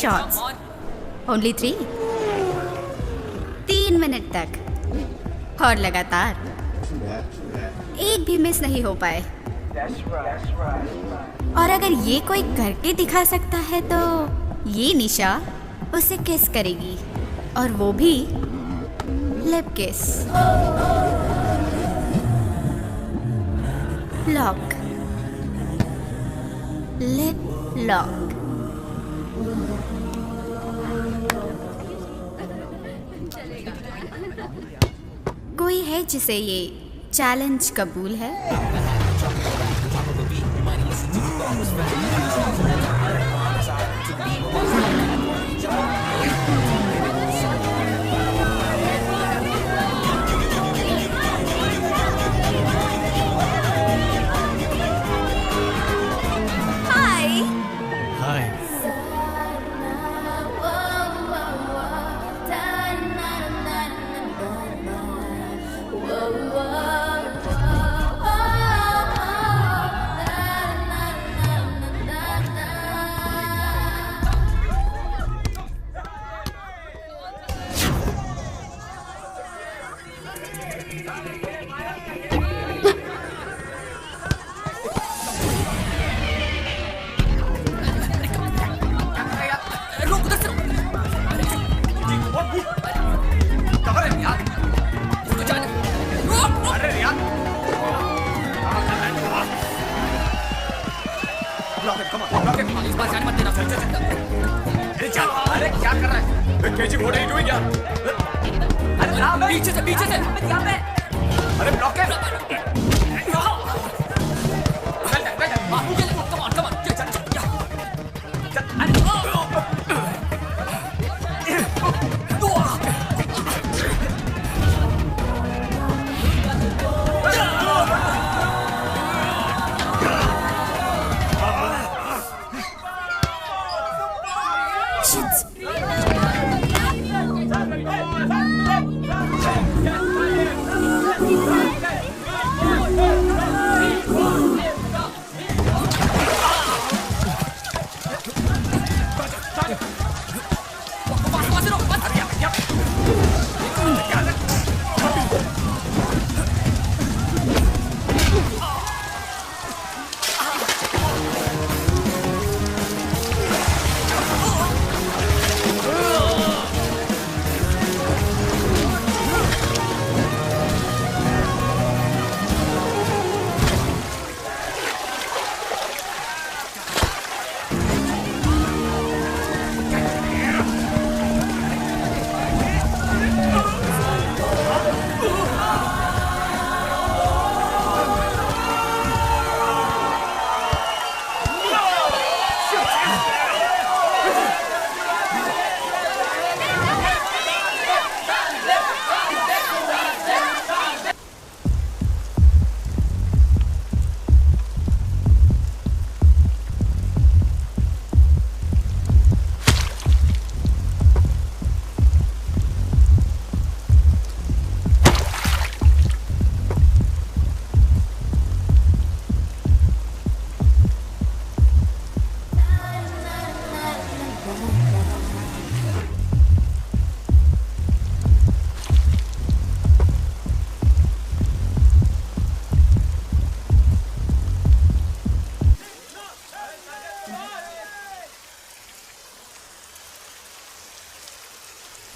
Shots, only 3 minute तक, और लगातार, एक भी मिस नहीं हो पाए। और अगर ये कोई करके दिखा सकता है तो ये निशा उसे किस करेगी, और वो भी लिप किस। Lock, lip lock. कोई है जिसे ये चैलेंज कबूल है?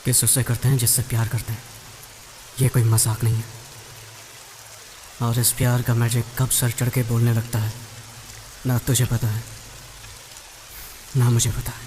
किस उससे करते हैं जिससे प्यार करते हैं, ये कोई मजाक नहीं है। और इस प्यार का मैजिक कब सर चढ़ के बोलने लगता है, ना तुझे पता है ना मुझे पता है।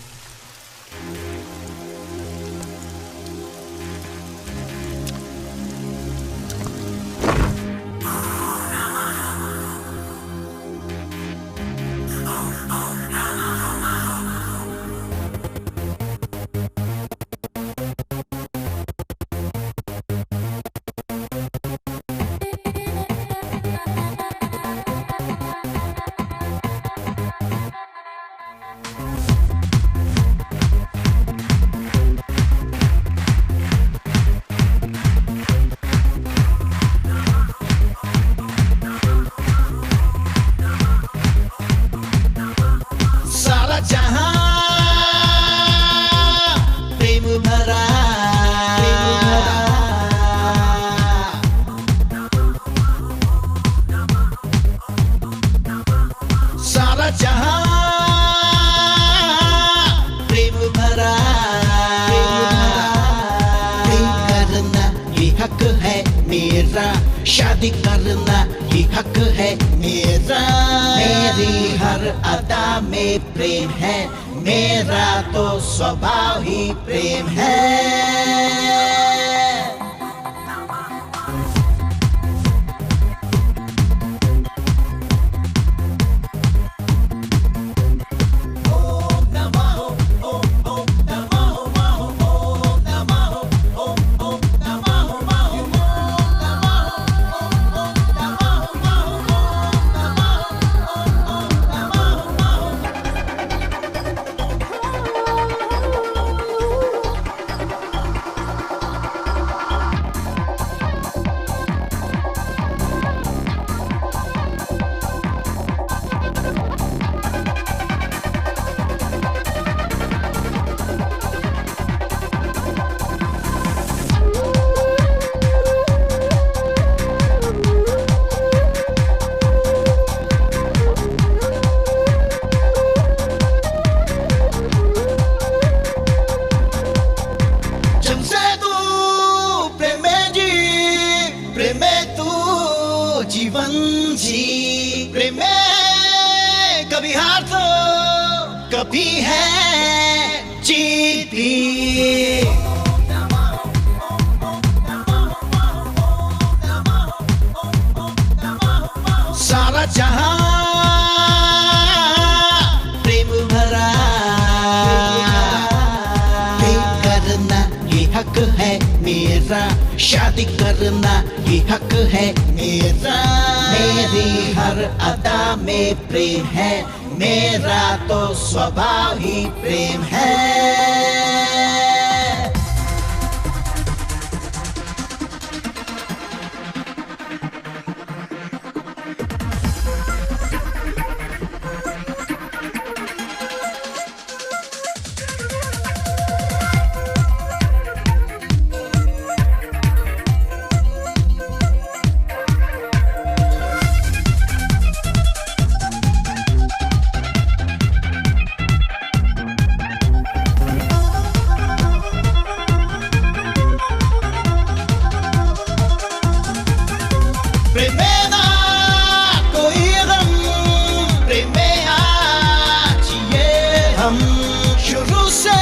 सारा जहां प्रेम भरा, प्रेम करना ये हक है मेरा, शादी करना ये हक है मेरा। मेरी हर अदा में प्रेम है, मेरा तो स्वभाव ही प्रेम है। जीवन जी प्रेम में कभी हार तो कभी है जीत भी। सारा जहां प्रेम भरा, प्रेम करना ये हक है मेरा, शादी करना ये हक है मेरा। मेरी हर अदा में प्रेम है, मेरा तो स्वभाव ही प्रेम है। प्रेम में ना कोई गम, प्रेम में आज ये हम, शुरू से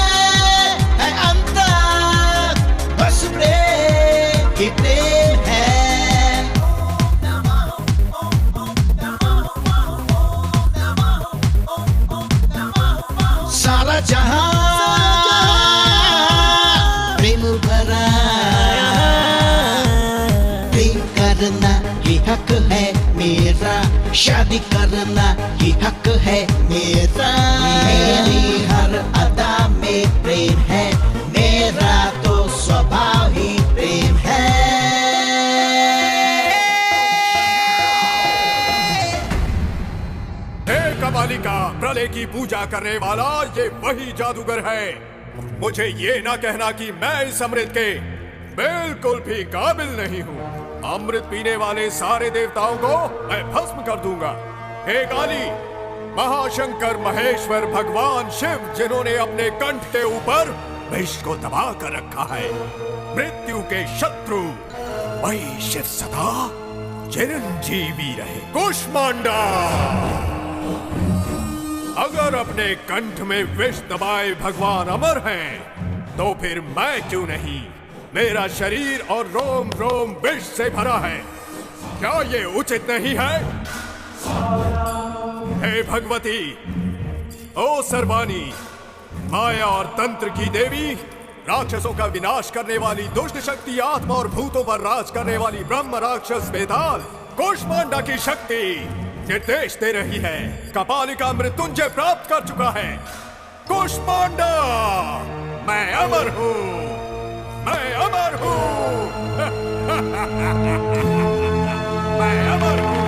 है अंत तक बस प्रेम ही प्रेम है। सारा जहां प्रेम भरा, प्रेम करना ये हक है मेरा, शादी करना ये हक है मेरा। मेरी हर अदा में प्रेम है, मेरा तो स्वभाव ही प्रेम है। हे कपालिका, प्रलय की पूजा करने वाला ये वही जादूगर है। मुझे ये ना कहना कि मैं इस अमृत के बिल्कुल भी काबिल नहीं हूँ। अमृत पीने वाले सारे देवताओं को मैं भस्म कर दूंगा। हे काली, महाशंकर महेश्वर भगवान शिव, जिन्होंने अपने कंठ के ऊपर विष को दबा कर रखा है, मृत्यु के शत्रु, वही शिव सदा चिरंजीवी रहे। कुष्मांडा, अगर अपने कंठ में विष दबाए भगवान अमर हैं, तो फिर मैं क्यों नहीं? मेरा शरीर और रोम रोम विष से भरा है। क्या ये उचित नहीं है? हे भगवती, ओ सर्वाणी, माया और तंत्र की देवी, राक्षसों का विनाश करने वाली दुष्ट शक्ति, आत्मा और भूतों पर राज करने वाली ब्रह्म राक्षस बेताल, कुष्मांडा की शक्ति निर्देश दे रही है। कपालिका मृत्युंजय प्राप्त कर चुका है। कुष्मांडा, मैं अमर हूँ, मैं अमर हूँ। मैं अमर हूँ।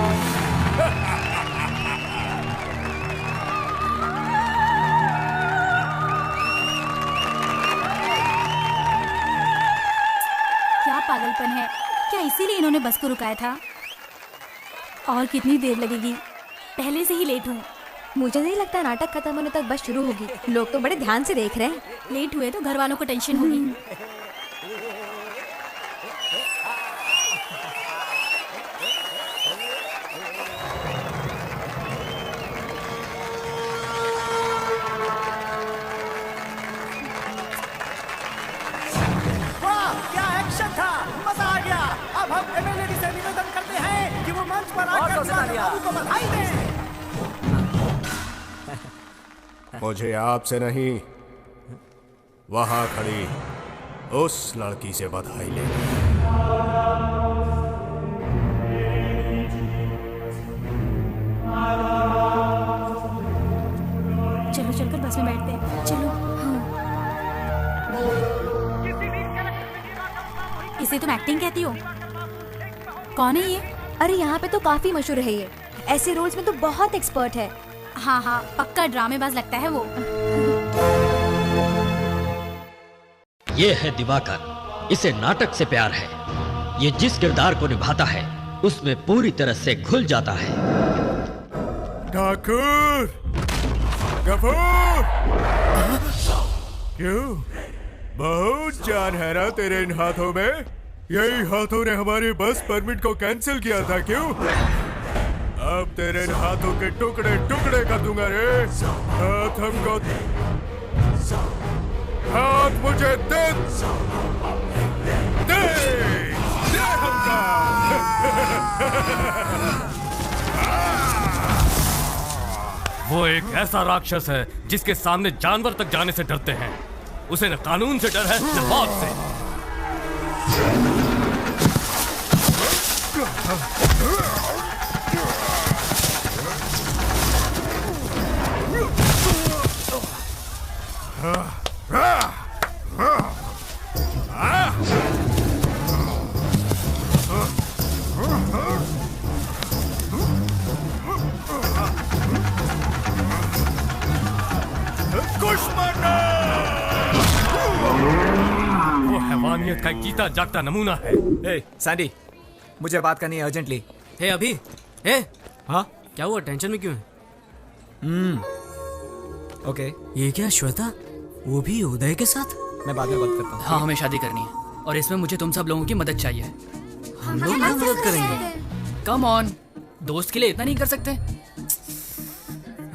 क्या पागलपन है? क्या इसीलिए इन्होंने बस को रुकाया था? और कितनी देर लगेगी? पहले से ही लेट हूँ। मुझे नहीं लगता नाटक खत्म होने तक बस शुरू होगी। लोग तो बड़े ध्यान से देख रहे हैं। लेट हुए तो घर वालों को टेंशन होगी। क्या एक्शन था, मजा आ गया। अब हम एमएलए से निवेदन करते हैं कि वो मंच पर आकर बाबू को बधाई दें। मुझे आपसे नहीं, वहां खड़ी उस लड़की से बधाई लेनी। चलो चलकर बस में बैठते हैं। चलो। हाँ। इसे तुम एक्टिंग कहती हो? कौन है ये? अरे यहाँ पे तो काफी मशहूर है ये, ऐसे रोल्स में तो बहुत एक्सपर्ट है। हाँ हाँ, पक्का ड्रामेबाज लगता है वो। ये है दिवाकर, इसे नाटक से प्यार है। ये जिस किरदार को निभाता है उसमें पूरी तरह से घुल जाता है। ठाकुर, गफूर, क्यों? बहुत जान है ना तेरे इन हाथों में। यही हाथों ने हमारे बस परमिट को कैंसिल किया था, क्यों? अब तेरे इन हाथों के टुकड़े टुकड़े कर दूंगा रे। हाथ हमको, हाथ मुझे दे, दे, दे हमका। वो एक ऐसा राक्षस है जिसके सामने जानवर तक जाने से डरते हैं। उसे न कानून से डर है न मौत से। हैवानियत का जीता जागता नमूना है। ए, सैंडी, मुझे बात करनी है अर्जेंटली। हे अभी, हे, हाँ क्या हुआ? टेंशन में क्यों है? ओके, ये क्या श्वेता, वो भी उदय के साथ? मैं बाद में बात करता हूँ। हाँ, हमें शादी करनी है और इसमें मुझे तुम सब लोगों की मदद चाहिए। हम लोग क्या मदद करेंगे? कम ऑन, दोस्त के लिए इतना नहीं कर सकते?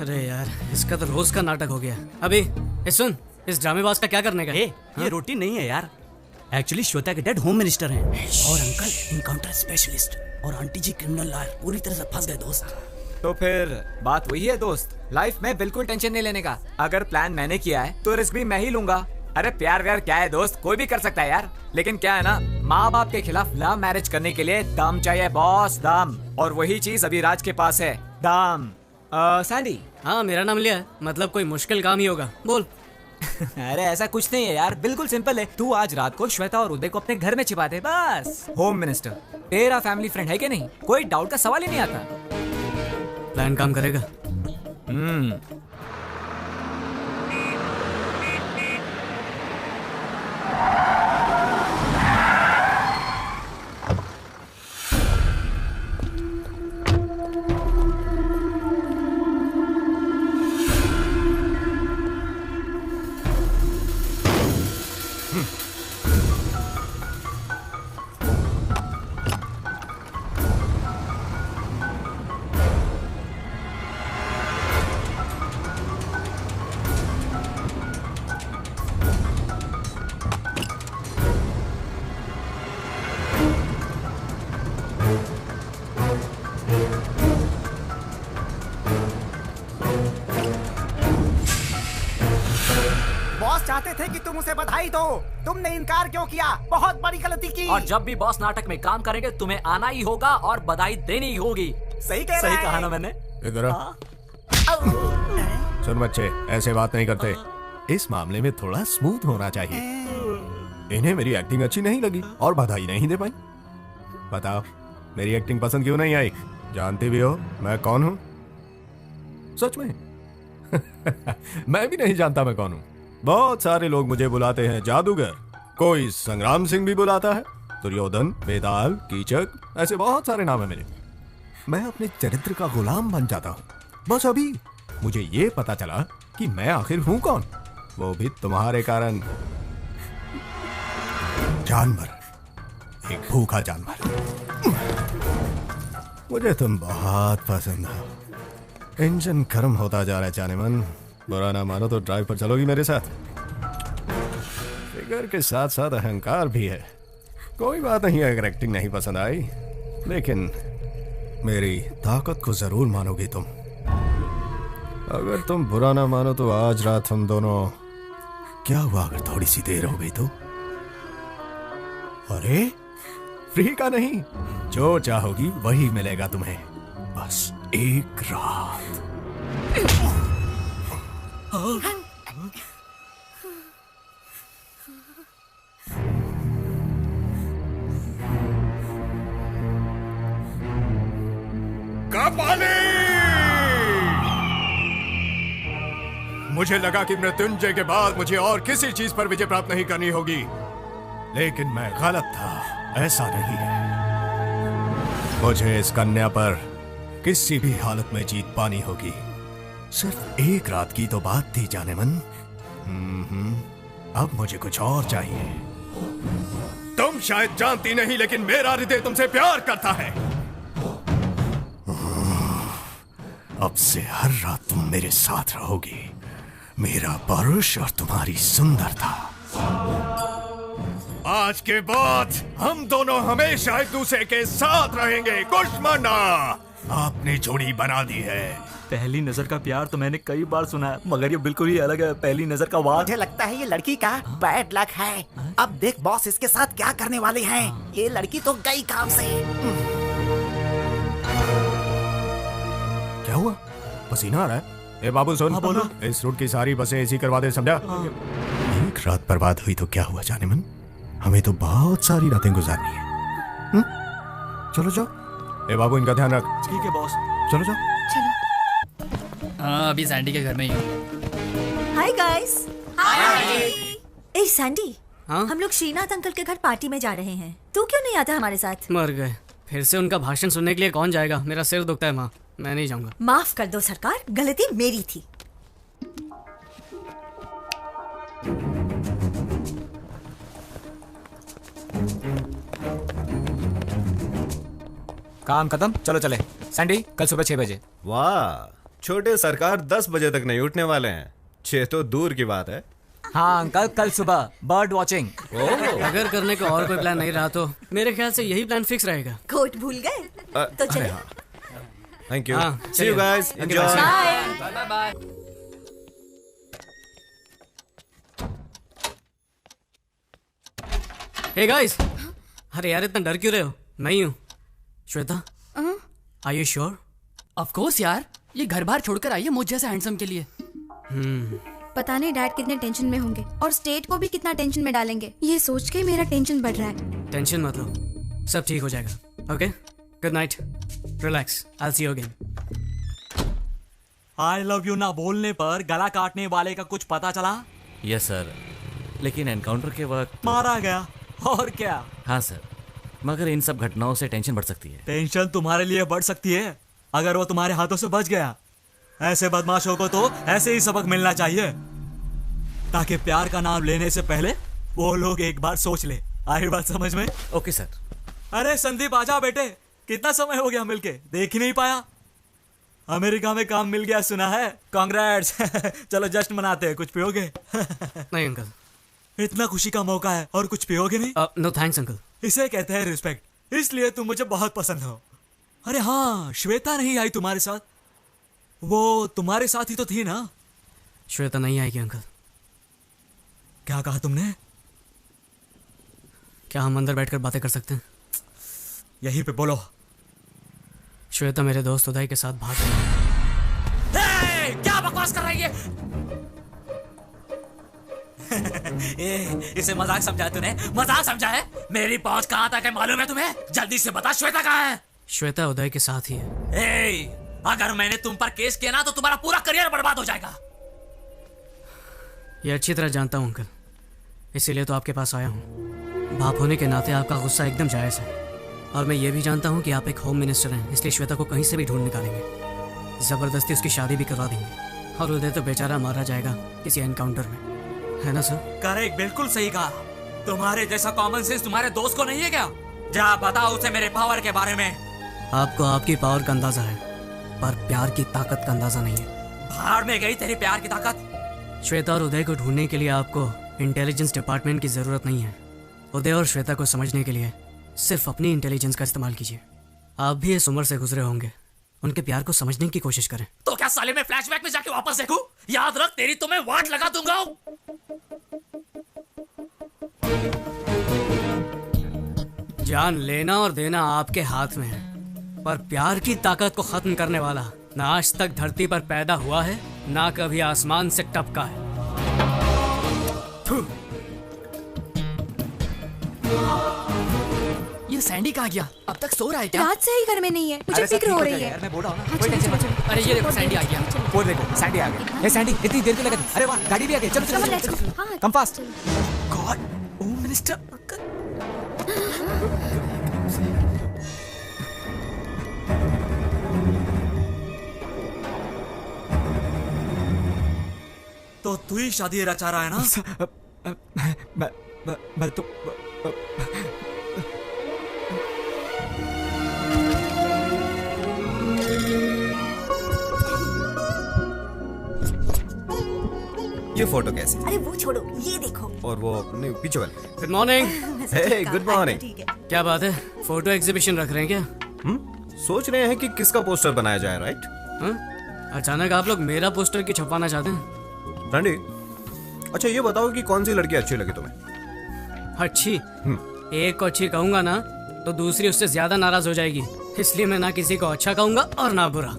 अरे यार, इसका तो रोज का नाटक हो गया। अभी सुन, इस ड्रामेबाज का क्या करने का? ये रोटी नहीं है यार। एक्चुअली श्वेता के डैड होम मिनिस्टर हैं और अंकल इनकाउंटर स्पेशलिस्ट और आंटी जी क्रिमिनल लॉयर। पूरी तरह से फंस गए दोस्त। तो फिर बात वही है दोस्त, लाइफ में बिल्कुल टेंशन नहीं लेने का। अगर प्लान मैंने किया है तो रिस्क भी मैं ही लूंगा। अरे प्यार व्यार क्या है दोस्त, कोई भी कर सकता है यार। लेकिन क्या है ना, माँ बाप के खिलाफ लव मैरिज करने के लिए दम चाहिए बॉस, दम। और वही चीज अभी राज के पास है, दम। सैंडी, हाँ मेरा नाम लिया है, मतलब कोई मुश्किल काम ही होगा, बोल। अरे ऐसा कुछ नहीं है यार, बिल्कुल सिंपल है। तू आज रात को श्वेता और उदय को अपने घर में छिपा दे बस। होम मिनिस्टर तेरा फैमिली फ्रेंड है कि नहीं, कोई डाउट का सवाल ही नहीं आता। प्लान काम करेगा। चाहते थे कि तुम उसे बधाई दो, तुमने इनकार क्यों किया? बहुत बड़ी गलती की। और जब भी बॉस नाटक में काम करेंगे तुम्हें आना ही होगा और बधाई देनी ही होगी। सही कह रहा है। सही कहा ना मैंने? इधर सुन बच्चे, ऐसे बात नहीं करते। इस मामले में थोड़ा स्मूथ होना चाहिए। इन्हें मेरी एक्टिंग अच्छी नहीं लगी और बधाई नहीं दे पाई। बताओ मेरी एक्टिंग पसंद क्यों नहीं आई? जानती भी हो मैं कौन हूं? सच में मैं भी नहीं जानता मैं कौन हूं। बहुत सारे लोग मुझे बुलाते हैं जादूगर, कोई संग्राम सिंह भी बुलाता है, दुर्योधन, बेताल, कीचक, ऐसे बहुत सारे नाम है मेरे। मैं अपने चरित्र का गुलाम बन जाता हूं। बस अभी मुझे ये पता चला कि मैं आखिर हूं कौन, वो भी तुम्हारे कारण। जानवर, एक भूखा जानवर। मुझे तुम बहुत पसंद हो। इंजन गर्म होता जा रहा है जानेमन। बुरा ना मानो तो ड्राइव पर चलोगी मेरे साथ? फिगर के साथ साथ अहंकार भी है। कोई बात नहीं अगर एक्टिंग नहीं पसंद आई, लेकिन मेरी ताकत को जरूर मानोगी तुम। अगर तुम बुरा ना मानो तो आज रात हम दोनों, क्या हुआ अगर थोड़ी सी देर हो गई तो? अरे फ्री का नहीं, जो चाहोगी वही मिलेगा तुम्हें, बस एक रात। कपाली! मुझे लगा कि मृत्युंजय के बाद मुझे और किसी चीज पर विजय प्राप्त नहीं करनी होगी, लेकिन मैं गलत था। ऐसा नहीं है। मुझे इस कन्या पर किसी भी हालत में जीत पानी होगी। सिर्फ एक रात की तो बात थी जानेमन। अब मुझे कुछ और चाहिए। तुम शायद जानती नहीं, लेकिन मेरा हृदय तुमसे प्यार करता है। अब से हर रात तुम मेरे साथ रहोगी, मेरा परुष और तुम्हारी सुंदरता। आज के बाद हम दोनों हमेशा एक दूसरे के साथ रहेंगे। कुष्मांडा, आपने जोड़ी बना दी है। पहली नजर का प्यार तो मैंने कई बार सुना है, मगर ये बिल्कुल ही अलग है। पहली नजर का वार। मुझे लगता है ये लड़की का बैड लक है। अब देख बॉस इसके साथ क्या करने वाले हैं। ये लड़की तो गई काम से। क्या हुआ? पसीना आ रहा है? ए बाबू सुन, बोलो। इस रूट की सारी बसें एसी करवा दे, समझा? एक रात बर्बाद हुई तो क्या हुआ जानेमन? हमें तो बहुत सारी रातें गुजारनी है। चलो जाओ। ए बाबू इनका ध्यान रख। ठीक है बॉस। चलो जाओ। हाँ, अभी सैंडी के घर में ही हूँ। Hi guys. हाय। ए सैंडी, हाँ? हम लोग श्रीनाथ अंकल के घर पार्टी में जा रहे हैं। तू क्यों नहीं आता हमारे साथ? मर गए। फिर से उनका भाषण सुनने के लिए कौन जाएगा? मेरा सिर दुखता है माँ, मैं नहीं जाऊंगा। माफ कर दो सरकार, गलती मेरी थी। काम खत्म, चलो चले। सैंडी, कल सुबह 6 बजे। वाह, छोटे सरकार 10 बजे तक नहीं उठने वाले हैं। 6 तो दूर की बात है। हाँ अंकल, कल सुबह बर्ड वॉचिंग। अगर करने का और कोई प्लान नहीं रहा तो मेरे ख्याल से यही प्लान फिक्स रहेगा। कोट भूल गए तो चले। Thank you. हाँ, see you guys, enjoy. Bye bye. Hey guys, अरे यार इतना डर क्यों रहे हो? मैं ही हूँ। Shweta, are you sure? Of course यार, ये घर बार छोड़कर आई है मुझ जैसे हैंडसम के लिए। पता नहीं डैड कितने टेंशन में होंगे और स्टेट को भी कितना टेंशन में डालेंगे। ये सोच के मेरा टेंशन बढ़ रहा है। टेंशन मत लो, सब ठीक हो जाएगा। Okay, good night, relax, I will see you again. I love you ना बोलने पर गला काटने वाले का कुछ पता चला? यस सर, लेकिन एनकाउंटर के वक्त मारा गया। और क्या? हाँ सर, मगर इन सब घटनाओं से टेंशन बढ़ सकती है। टेंशन तुम्हारे लिए बढ़ सकती है अगर वो तुम्हारे हाथों से बच गया। ऐसे बदमाशों को तो ऐसे ही सबक मिलना चाहिए, ताकि प्यार का नाम लेने से पहले वो लोग एक बार सोच ले। आई बात समझ में? Okay sir. अरे संदीप आजा बेटे, कितना समय हो गया मिलके, देख ही नहीं पाया। अमेरिका में काम मिल गया सुना है, कांग्रेट्स। चलो जश्न मनाते हैं, कुछ पियोगे? नहीं अंकल, इतना खुशी का मौका है और कुछ पियोगे नहीं? No thanks uncle. इसे कहते हैं रिस्पेक्ट, इसलिए तुम मुझे बहुत पसंद हो। अरे हाँ, श्वेता नहीं आई तुम्हारे साथ? वो तुम्हारे साथ ही तो थी ना? श्वेता नहीं आएगी अंकल। क्या कहा तुमने? क्या हम अंदर बैठकर बातें कर सकते हैं? यहीं पे बोलो। श्वेता मेरे दोस्त उदय के साथ भाग गई। क्या बकवास कर रही है? इसे मजाक समझा तूने? मजाक समझा है? मेरी पहुंच कहां तक है मालूम है तुम्हें? जल्दी से बता, श्वेता कहां है? श्वेता उदय के साथ ही है। अगर मैंने तुम पर केस किया ना तो तुम्हारा पूरा करियर बर्बाद हो जाएगा। ये अच्छी तरह जानता हूँ अंकल, इसीलिए तो आपके पास आया हूँ। बाप होने के नाते आपका गुस्सा एकदम जायज़ है, और मैं ये भी जानता हूँ कि आप एक होम मिनिस्टर हैं, इसलिए श्वेता को कहीं से भी ढूंढ निकालेंगे, जबरदस्ती उसकी शादी भी करवा देंगे। और उदय तो बेचारा मारा जाएगा किसी एनकाउंटर में, है ना सर? करेक्ट, बिल्कुल सही कहा। तुम्हारे जैसा कॉमन सेंस तुम्हारे दोस्त को नहीं है क्या? जा बताओ उसे मेरे पावर के बारे में। आपको आपकी पावर का अंदाजा है, पर प्यार की ताकत का अंदाजा नहीं है। भाड़ में गई तेरी प्यार की ताकत। श्वेता और उदय को ढूंढने के लिए आपको इंटेलिजेंस डिपार्टमेंट की जरूरत नहीं है। उदय और श्वेता को समझने के लिए सिर्फ अपनी इंटेलिजेंस का इस्तेमाल कीजिए। आप भी इस उम्र से गुजरे होंगे, उनके प्यार को समझने की कोशिश करें। तो क्या साले मैं फ्लैशबैक में जाके वापस देखूं? याद रख, तेरी तो मैं वाट लगा दूंगा। जान लेना और देना आपके हाथ में है, पर प्यार की ताकत को खत्म करने वाला ना आज तक धरती पर पैदा हुआ है, ना कभी आसमान से टपका है। ये सैंडी कहाँ गया? अब तक सो रहा है क्या? रात से ही घर में नहीं है, मुझे फिक्र हो रही है। मैं बोल रहा हूं ना, कोई टेंशन मत लो। अरे ये देखो सैंडी आ गया। वो देखो सैंडी आ गई। ए सैंडी, इतनी देर क्यों लगा दी? अरे वाह, गाड़ी भी आ गई। चलो चलो चलो, come fast. God, home minister. तो तू ही शादी रचा रहा है ना? मैं तो ये फोटो कैसी? अरे वो छोड़ो, ये देखो। और वो नहीं, पीछे वाले। Good morning. Hey, good morning. क्या बात है, फोटो एग्जीबिशन रख रहे हैं क्या? सोच रहे हैं कि किसका पोस्टर बनाया जाए, राइट? अचानक आप लोग मेरा पोस्टर क्यों छपवाना चाहते हैं? रंडी, अच्छा ये बताओ कि कौन सी लड़की अच्छी लगी तुम्हें? अच्छी? एक को अच्छी कहूंगा ना तो दूसरी उससे ज्यादा नाराज हो जाएगी, इसलिए मैं ना किसी को अच्छा कहूंगा और ना बुरा।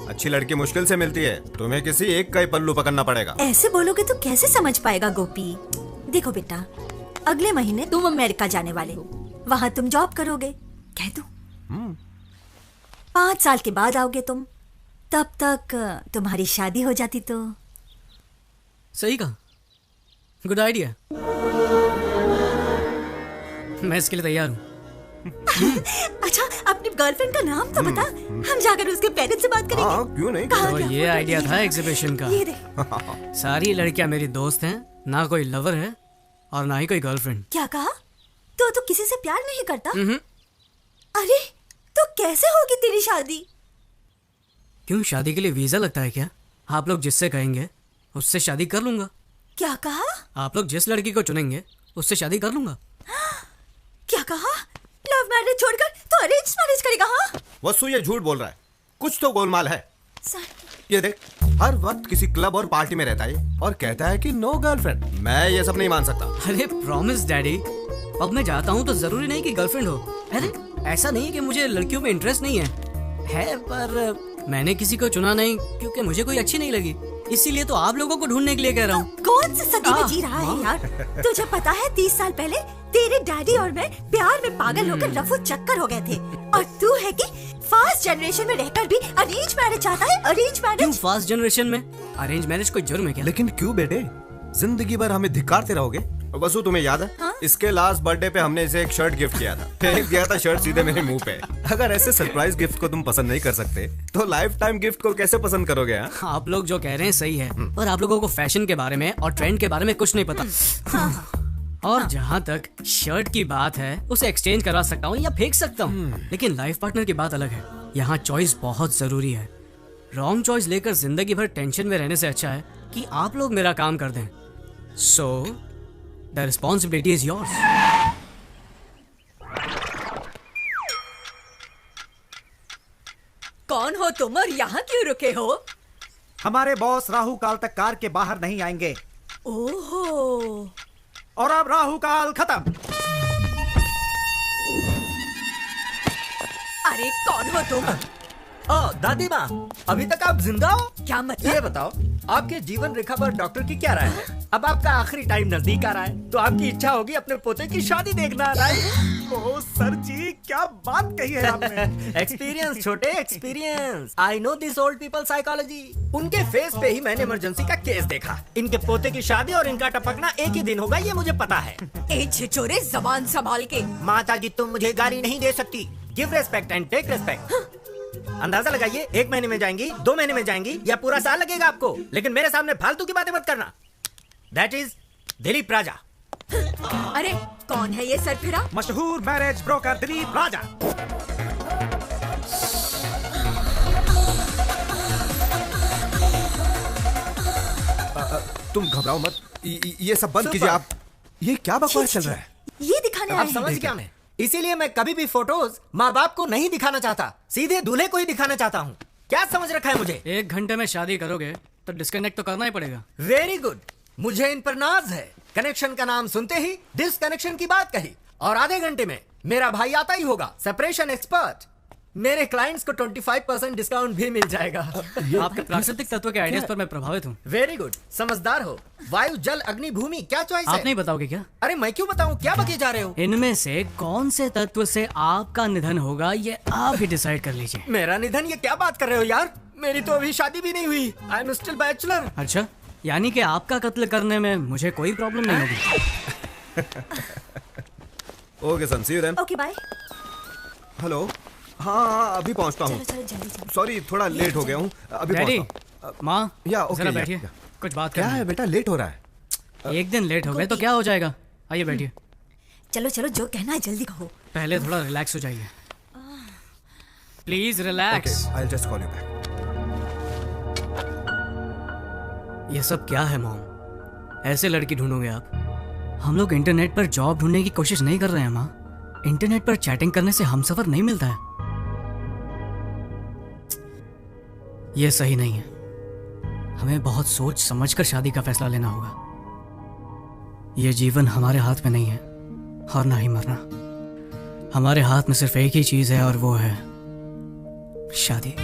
अच्छी लड़की मुश्किल से मिलती है, तुम्हें किसी एक का ही पल्लू पकड़ना पड़ेगा। ऐसे बोलोगे तो कैसे समझ पाएगा गोपी? देखो बेटा, अगले महीने तुम अमेरिका जाने वाले हो, वहाँ तुम जॉब करोगे, कह दो 5 साल के बाद आओगे तुम, तब तक तुम्हारी शादी हो जाती तो। सही कहा, गुड आइडिया, मैं इसके लिए तैयार हूँ। अच्छा, अपनी गर्लफ्रेंड का नाम तो बता, हम जाकर उसके पेरेंट्स से बात करेंगे। क्यों नहीं? तो ये आइडिया था एग्जीबिशन का। सारी लड़कियां मेरी दोस्त हैं, ना कोई लवर है और ना ही कोई गर्लफ्रेंड। क्या कहा? तो किसी से प्यार नहीं करता? अरे तो कैसे होगी तेरी शादी? क्यों, शादी के लिए वीजा लगता है क्या? आप लोग जिससे कहेंगे उससे शादी कर लूंगा। क्या कहा? आप लोग जिस लड़की को चुनेंगे उससे शादी कर लूंगा। क्या कहा? लव मैरिज छोड़कर तो अरेंज मैरिज करेगा? हाँ, वसु ये झूठ बोल रहा है, कुछ तो गोलमाल है। ये देख, हर वक्त किसी क्लब और पार्टी में रहता है और कहता है कि नो गर्लफ्रेंड। मैं ये सब नहीं मान सकता। अरे प्रॉमिस डैडी, अब मैं जाता हूँ तो जरूरी नहीं कि गर्लफ्रेंड हो। अरे ऐसा नहीं है कि मुझे लड़कियों में इंटरेस्ट नहीं है, पर मैंने किसी को चुना नहीं क्योंकि मुझे कोई अच्छी नहीं लगी, इसीलिए तो आप लोगों को ढूंढने के लिए कह रहा हूँ। कौन सी सदी में जी रहा है यार? तुझे पता है 30 साल पहले तेरे डैडी और मैं प्यार में पागल होकर रफू चक्कर हो गए थे, और तू है कि फास्ट जनरेशन में रहकर भी अरेंज मैरिज चाहता है। Arrange marriage? क्यों फास्ट जनरेशन में अरेंज मैरिज कोई जुर्म है क्या? लेकिन क्यों बेटे, जिंदगी भर हमें धिक्कारते रहोगे? वसु तुम्हें याद है? हाँ? इसके लास्ट बर्थडे पे हमने इसे एक शर्ट गिफ्ट किया था, फेंक दिया था शर्ट सीधे मेरे मुंह पे। अगर ऐसे सरप्राइज गिफ्ट को तुम पसंद नहीं कर सकते तो लाइफ टाइम गिफ्ट को कैसे पसंद करोगे? आप लोग जो कह रहे हैं सही है, और आप लोगों को फैशन के बारे में और ट्रेंड के बारे में कुछ नहीं पता। और जहाँ तक शर्ट की बात है, उसे एक्सचेंज करवा सकता हूँ या फेंक सकता हूँ, लेकिन लाइफ पार्टनर की बात अलग है। यहाँ चॉइस बहुत जरूरी है। रॉन्ग चॉइस लेकर जिंदगी भर टेंशन में रहने से अच्छा है कि आप लोग मेरा काम कर दें। So the responsibility is yours. कौन हो तुम और यहाँ क्यों रुके हो? हमारे बॉस राहु काल तक कार के बाहर नहीं आएंगे। ओहो, और अब राहु काल खत्म। अरे कौन हो तुम? दादी माँ, अभी तक आप जिंदा हो? क्या मतलब? ये बताओ, आपके जीवन रेखा पर डॉक्टर की क्या राय है? अब आपका आखिरी टाइम नजदीक आ रहा है, तो आपकी इच्छा होगी अपने पोते की शादी देखना, राइट? ओह सर जी, क्या बात कही है आपने। एक्सपीरियंस छोटे, experience. I know this old people psychology. उनके फेस पे ही मैंने इमरजेंसी का केस देखा। इनके पोते की शादी और इनका टपकना एक ही दिन होगा, ये मुझे पता है। ए छिछोरे, जबान संभाल के। माता जी, तुम मुझे गाली नहीं दे सकती। Give respect and take respect. अंदाजा लगाइए, 1 महीने में जाएंगी, 2 महीने में जाएंगी या पूरा साल लगेगा आपको। लेकिन मेरे सामने फालतू की बातें मत करना। दैट इज दिलीप राजा। अरे कौन है ये सरफिरा? मशहूर मैरिज ब्रोकर दिलीप राजा। तुम घबराओ मत, ये सब बंद कीजिए आप। ये क्या बकवास चल रहा है? ये दिखाने आए अब समझ गया मैं। इसीलिए मैं कभी भी फोटोज माँ बाप को नहीं दिखाना चाहता, सीधे दूल्हे को ही दिखाना चाहता हूँ। क्या समझ रखा है मुझे? 1 घंटे में शादी करोगे तो डिस्कनेक्ट तो करना ही पड़ेगा। वेरी गुड, मुझे इन पर नाज है। कनेक्शन का नाम सुनते ही डिस्कनेक्शन की बात कही, और आधे घंटे में मेरा भाई आता ही होगा, सेपरेशन एक्सपर्ट। मेरे क्लाइंट्स को 25% डिस्काउंट भी मिल जाएगा। आपके प्राकृतिक तत्व के आइडियाज पर मैं प्रभावित हूँ। वेरी गुड, समझदार हो। वायु, जल, अग्नि, भूमि, क्या चॉइस है? आप नहीं बताओगे क्या? अरे मैं क्यों बताऊं, क्या बके जा रहे हो? इनमें से कौन से तत्व से आपका निधन होगा ये आप ही डिसाइड कर लीजिए। मेरा निधन? ये क्या बात कर रहे हो यार, मेरी तो अभी शादी भी नहीं हुई। I am still bachelor. अच्छा, यानी कि आपका कत्ल करने में मुझे कोई प्रॉब्लम नहीं होगी। Okay son, see you then. Okay bye. Hello, हाँ अभी पहुंचता हूँ। सॉरी थोड़ा लेट हो गया हूँ, अभी पहुंचता हूँ। माँ या ओके, जरा बैठिए, कुछ बात क्या है बेटा, लेट हो रहा है। 1 दिन लेट हो गए तो क्या हो जाएगा, आइए बैठिए। चलो चलो, जो कहना है जल्दी कहो। पहले थोड़ा रिलैक्स हो जाइए, please relax. I will just call you back. ये सब क्या है मॉम? ऐसे लड़की ढूंढोगे आप? हम लोग इंटरनेट पर जॉब ढूंढने की कोशिश नहीं कर रहे हैं माँ। इंटरनेट पर चैटिंग करने से हमसफर नहीं मिलता है। ये सही नहीं है। हमें बहुत सोच समझ कर शादी का फैसला लेना होगा। ये जीवन हमारे हाथ में नहीं है और ना ही मरना। हमारे हाथ में सिर्फ एक ही चीज है और वो है शादी।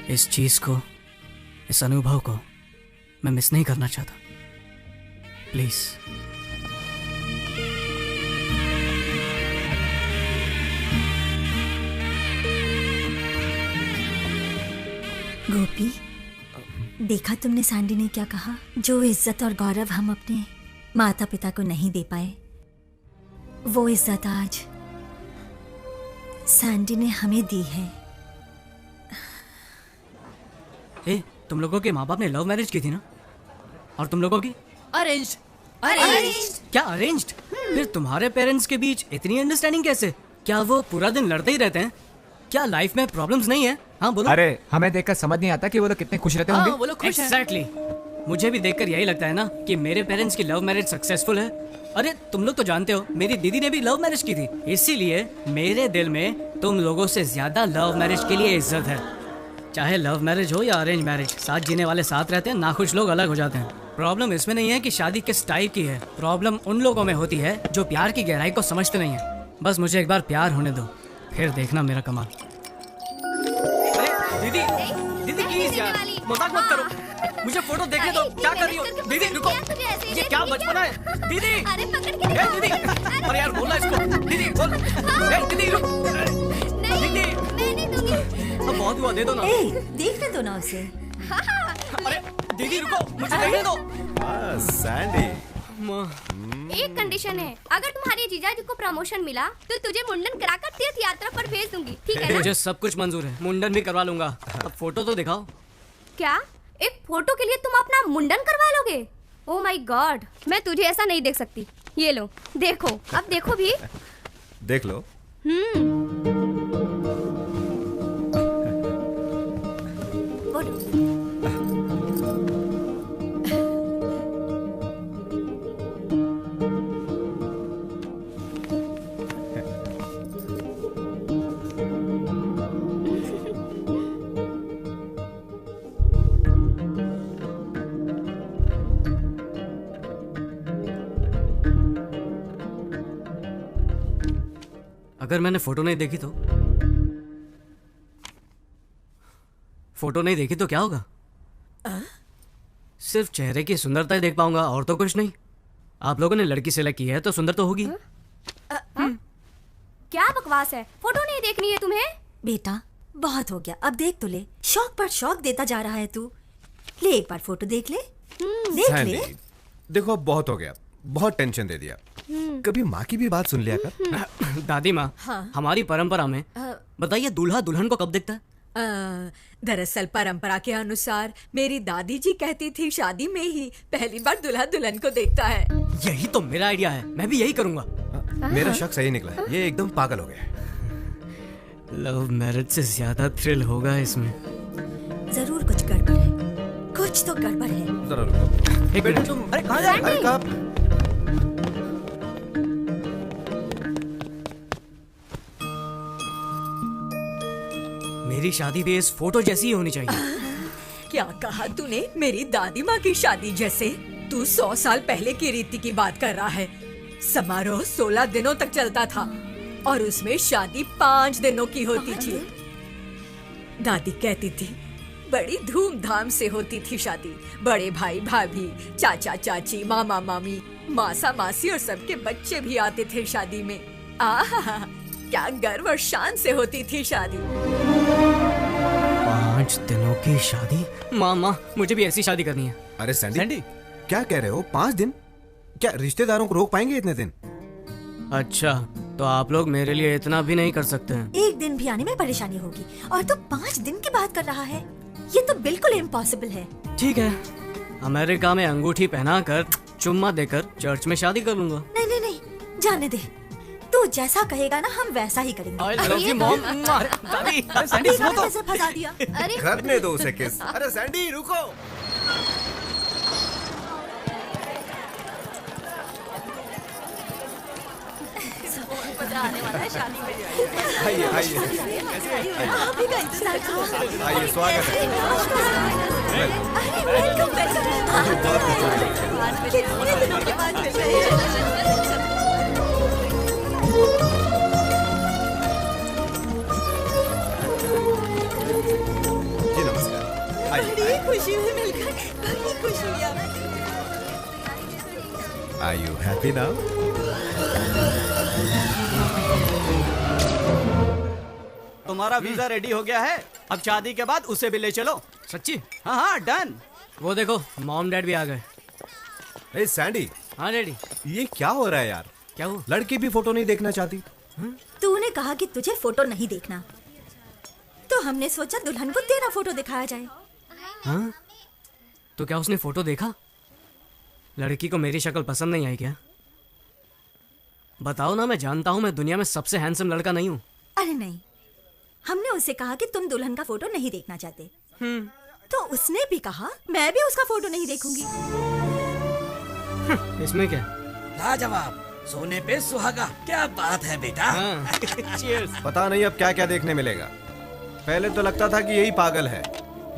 इस चीज को, इस अनुभव को मैं मिस नहीं करना चाहता। प्लीज। गोपी, देखा तुमने सैंडी ने क्या कहा? जो इज्जत और गौरव हम अपने माता पिता को नहीं दे पाए, वो इज्जत आज सैंडी ने हमें दी है। तुम लोगों के माँ बाप ने लव मैरिज की थी ना? और तुम लोगों की? अरेंज्ड। क्या अरेंज्ड? फिर तुम्हारे पेरेंट्स के बीच इतनी अंडरस्टैंडिंग कैसे? क्या वो पूरा दिन लड़ते ही रहते हैं? क्या लाइफ में प्रॉब्लम्स नहीं है? हाँ बोलो। अरे हमें देखकर समझ नहीं आता कि वो लोग कितने खुश रहते होंगे। वो लोग खुश हैं। Exactly. मुझे भी देखकर यही लगता है ना कि मेरे पेरेंट्स की लव मैरिज सक्सेसफुल है। अरे तुम लोग तो जानते हो मेरी दीदी ने भी लव मैरिज की थी, इसीलिए मेरे दिल में तुम लोगों से ज्यादा लव मैरिज के लिए इज्जत है। चाहे लव मैरिज हो या अरेंज मैरिज, साथ जीने वाले साथ रहते हैं, नाखुश लोग अलग हो जाते हैं। प्रॉब्लम इसमें नहीं है कि शादी किस टाइप की है, प्रॉब्लम उन लोगों में होती है जो प्यार की गहराई को समझते नहीं है। बस मुझे एक बार प्यार होने दो, फिर देखना मेरा कमाल। दीदी, दीदी प्लीज यार, मजाक मत करो, मुझे फोटो देखने दो। क्या कर रही हो दीदी? रुको, ये क्या बचपना है दीदी? दीदी, अरे यार बोलना इसको। दीदी बोल। दीदी रुक, दीदी अब बहुत हुआ, दे दो ना। देखने दो ना उसे। अरे दीदी रुको, मुझे देखने दो। सैंडी, एक कंडीशन है, अगर तुम्हारे जीजाजी को प्रमोशन मिला तो तुझे मुंडन कराकर तीर्थ यात्रा पर भेज दूंगी, ठीक है ना? मुझे सब कुछ मंजूर है, मुंडन भी करवा लूंगा। अब फोटो तो दिखाओ। क्या एक फोटो के लिए तुम अपना मुंडन करवा लोगे? ओह माय गॉड, मैं तुझे ऐसा नहीं देख सकती। ये लो देखो, अब देखो भी। देख लो। अगर मैंने फोटो नहीं देखी तो? फोटो नहीं देखी तो क्या होगा? सिर्फ चेहरे की सुंदरता ही देख पाऊंगा और तो कुछ नहीं। आप लोगों ने लड़की सेलेक्ट की है तो सुंदर तो होगी। क्या बकवास है, फोटो नहीं देखनी है तुम्हें? बेटा बहुत हो गया, अब देख तो ले। शौक पर शौक देता जा रहा है तू। ले एक बार फोटो देख ले। देख ले। देखो अब बहुत हो गया, बहुत टेंशन दे दिया। कभी माँ की भी बात सुन लिया कर। दादी माँ, हाँ। हमारी परंपरा में बताइए दूल्हा दुल्हन को कब दिखता है? दरअसल परंपरा के अनुसार मेरी दादी जी कहती थी शादी में ही पहली बार दूल्हा दुल्हन को देखता है। यही तो मेरा आइडिया है, मैं भी यही करूंगा। मेरा शक सही निकला है, ये एकदम पागल हो गया। लव मैरिज से ज्यादा थ्रिल होगा इसमें। जरूर कुछ गड़बड़ है, कुछ तो गड़बड़ है। जरा रुको। एक मिनट। तुम अरे कहाँ जा रहे अरे कहाँ? मेरी शादी भी इस फोटो जैसी ही होनी चाहिए। क्या कहा तूने? मेरी दादी माँ की शादी जैसे? तू 100 साल पहले की रीति की बात कर रहा है। समारोह 16 दिनों तक चलता था और उसमें शादी 5 दिनों की होती थी। दादी कहती थी बड़ी धूमधाम से होती थी शादी। बड़े भाई भाभी, चाचा चाची, मामा मामी, मासा मासी और सबके बच्चे भी आते थे शादी में। आहा, क्या गर्व और शान से होती थी शादी। 5 दिनों की शादी? मामा, मुझे भी ऐसी शादी करनी है। अरे सैंडी, क्या कह रहे हो? 5 दिन? क्या रिश्तेदारों को रोक पाएंगे इतने दिन? अच्छा, तो आप लोग मेरे लिए इतना भी नहीं कर सकते हैं? एक दिन भी आने में परेशानी होगी और तू 5 दिन की बात कर रहा है? ये तो बिल्कुल इम्पॉसिबल है। ठीक है, अमेरिका में अंगूठी पहनाकर चुम्मा देकर चर्च में शादी कर लूंगा। नहीं नहीं नहीं, जाने दे। तू जैसा कहेगा ना हम वैसा ही करेंगे। I love you, mom. दादी, सैंडी सुनो तो। कैसे फंसा दिया? अरे करने दो उसे किस। अरे सैंडी रुको। आने वाला है शादी में। आइए आइए आप ही का इंतजार करो। आइए, स्वागत है। अरे वेलकम वेलकम। कितने दिनों के बाद मिल रहे हैं। जी नमस्कार। आइए। बड़ी खुशी हुई मिलकर, बड़ी खुशी हुई। Are you happy now? तुम्हारा वीजा रेडी हो गया है, अब शादी के बाद उसे भी ले चलो। सच्ची? हाँ हाँ डन। वो देखो, मॉम डैड भी आ गए। ए सैंडी। हाँ डैडी। ये क्या हो रहा है यार? क्या हुआ? लड़की भी फोटो नहीं देखना चाहती? तूने कहा कि तुझे फोटो नहीं देखना, तो हमने सोचा दुल्हन को तेरा फोटो दिखाया जाए। हाँ? तो क्या उसने फोटो देखा? लड़की को मेरी शक्ल पसंद नहीं आई क्या? बताओ ना, मैं जानता हूँ मैं दुनिया में सबसे हैंडसम लड़का नहीं हूँ। अरे नहीं, हमने उससे कहा कि तुम दुल्हन का फोटो नहीं देखना चाहते। तो उसने भी कहा मैं भी उसका फोटो नहीं देखूंगी। इसमें क्या? लाजवाब, सोने पे सुहागा, क्या बात है बेटा। पता नहीं अब क्या क्या देखने मिलेगा। पहले तो लगता था कि यही पागल है,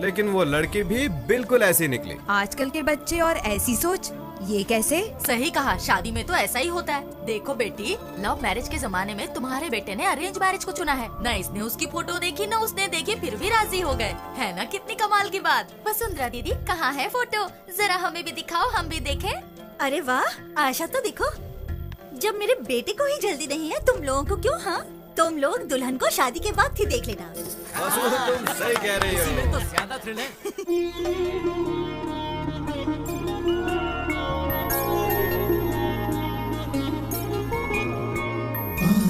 लेकिन वो लड़की भी बिल्कुल ऐसी निकली। आजकल के बच्चे और ऐसी सोच, ये कैसे? सही कहा, शादी में तो ऐसा ही होता है। देखो बेटी, लव मैरिज के जमाने में तुम्हारे बेटे ने अरेंज मैरिज को चुना है। न इसने उसकी फोटो देखी न उसने देखी, फिर भी राजी हो गए। है ना कितनी कमाल की बात। वसुंधरा दीदी, कहाँ है फोटो? जरा हमें भी दिखाओ, हम भी देखें। अरे वाह, आशा तो देखो। जब मेरे बेटे को ही जल्दी नहीं है, तुम लोगों को क्यों? हाँ, तुम लोग दुल्हन को शादी के बाद ही देख लेना। तुम सही कह रही हो। इसमें तो ज्यादा थ्रिल है।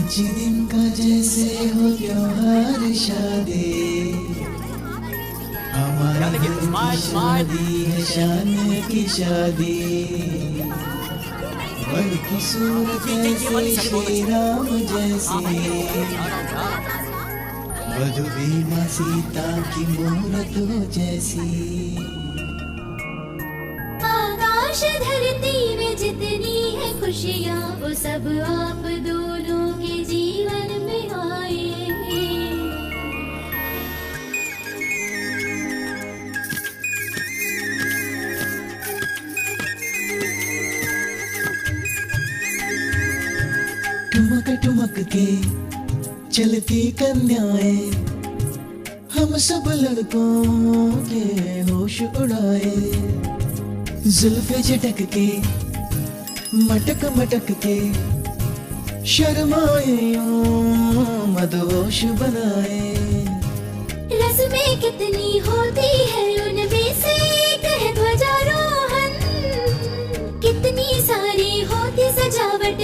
5 दिन का जैसे हो त्योहार शादी, हमारी शादी है शान की शादी। वर की सूरत ऐसे श्री राम जैसी, वधु भी माँ सीता की मूरत हो जैसी। आकाश धरती में जितनी है खुशियाँ, वो सब आप दोनों के जीवन में आए। ठुमक ठुमक के चलती कन्याएं, हम सब लड़कों के होश उड़ाए। जुल्फे झटक के मटक मटक के शर्माए यूं मदहोश बनाए। रस्में कितनी होती है, उनमें से एक है ध्वजारोहण। कितनी सारी होती सजावट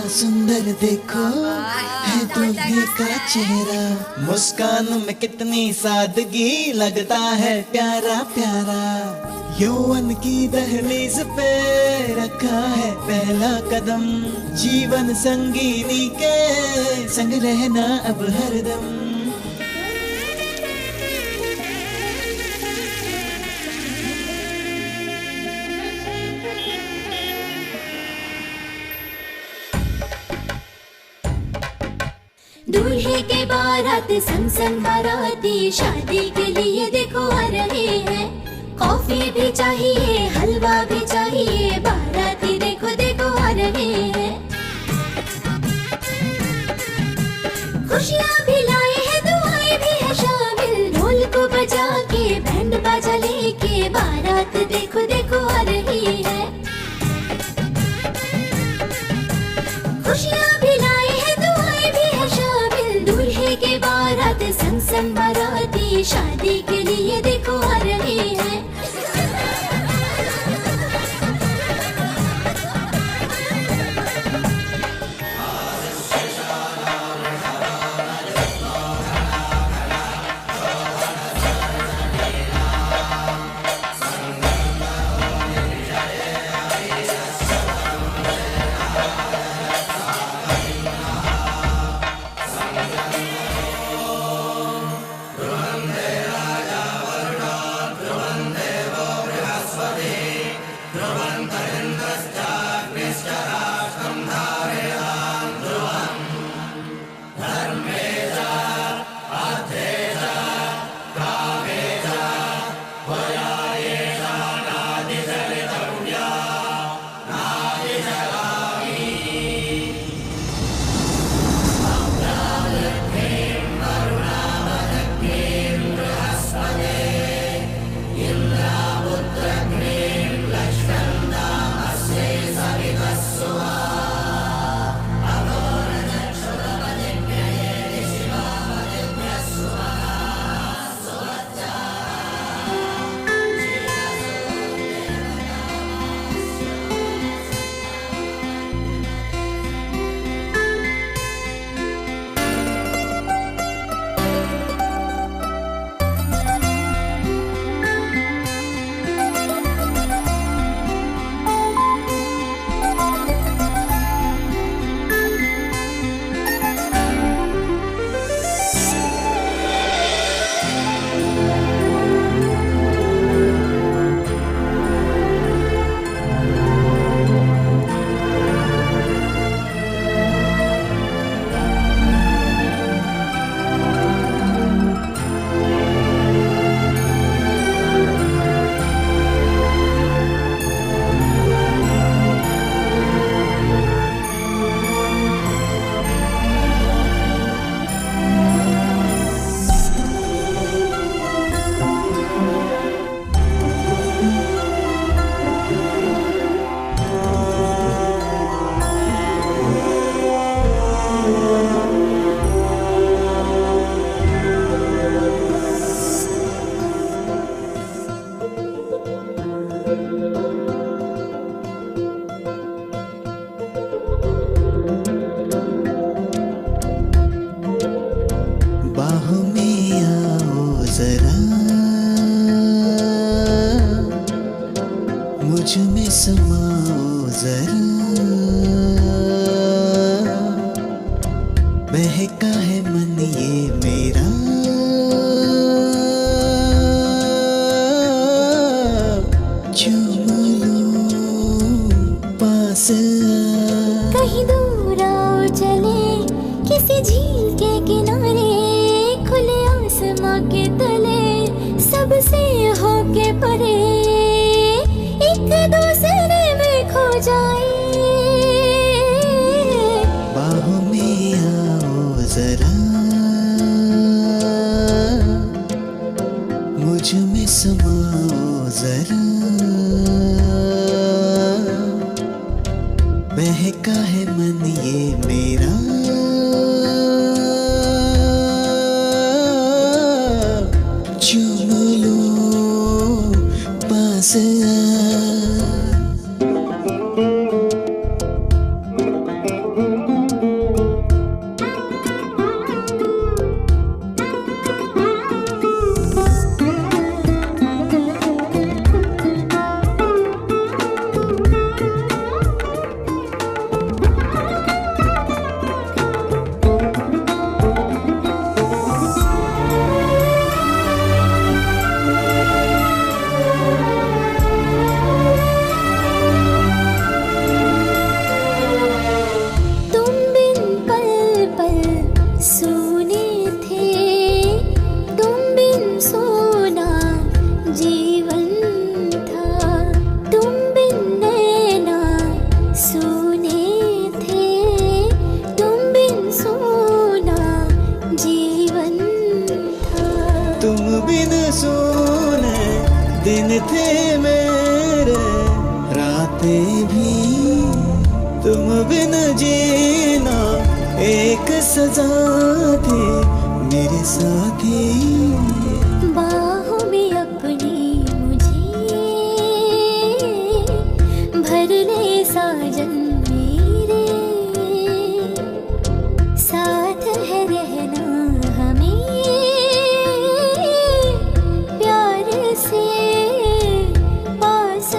सुंदर देखो है दूल्हे का चेहरा, मुस्कान में कितनी सादगी, लगता है प्यारा प्यारा। यौवन की दहलीज पे रखा है पहला कदम, जीवन संगीनी के संग रहना अब हरदम। दूल्हे के बारात संग संग बाराती शादी के लिए देखो आ रहे हैं। कॉफी भी चाहिए, हलवा भी चाहिए, बाराती देखो देखो आ रहे हैं। खुशियाँ भी लाए हैं, दुआएं भी है शामिल, ढोल को बजा के बैंड बाजा लेके बारात देखो देखो आ रही है। खुशियाँ भी लाए हैं, दुआएं भी है शामिल, दूल्हे के बारात संग संग बाराती शादी के लिए देखो आ रहे हैं। समाओ जरा, बहका है मन ये मेरा, चूम लूं पास कहीं दूर आओ चले किसी झील के किनारे, खुले आसमां के तले सबसे होके परे, एक दूसरे में खो जाए। बाहों में आओ जरा, मुझ में समाओ जरा, बहका है मन ये मेरा, चूम लो पास आ। बिन सोने दिन थे मेरे, रातें भी तुम बिन जीना एक सजा थी मेरे साथी। बाहों में अपनी मुझे भर ले साजन मेरे, साथ है रहना हमें प्यार से पास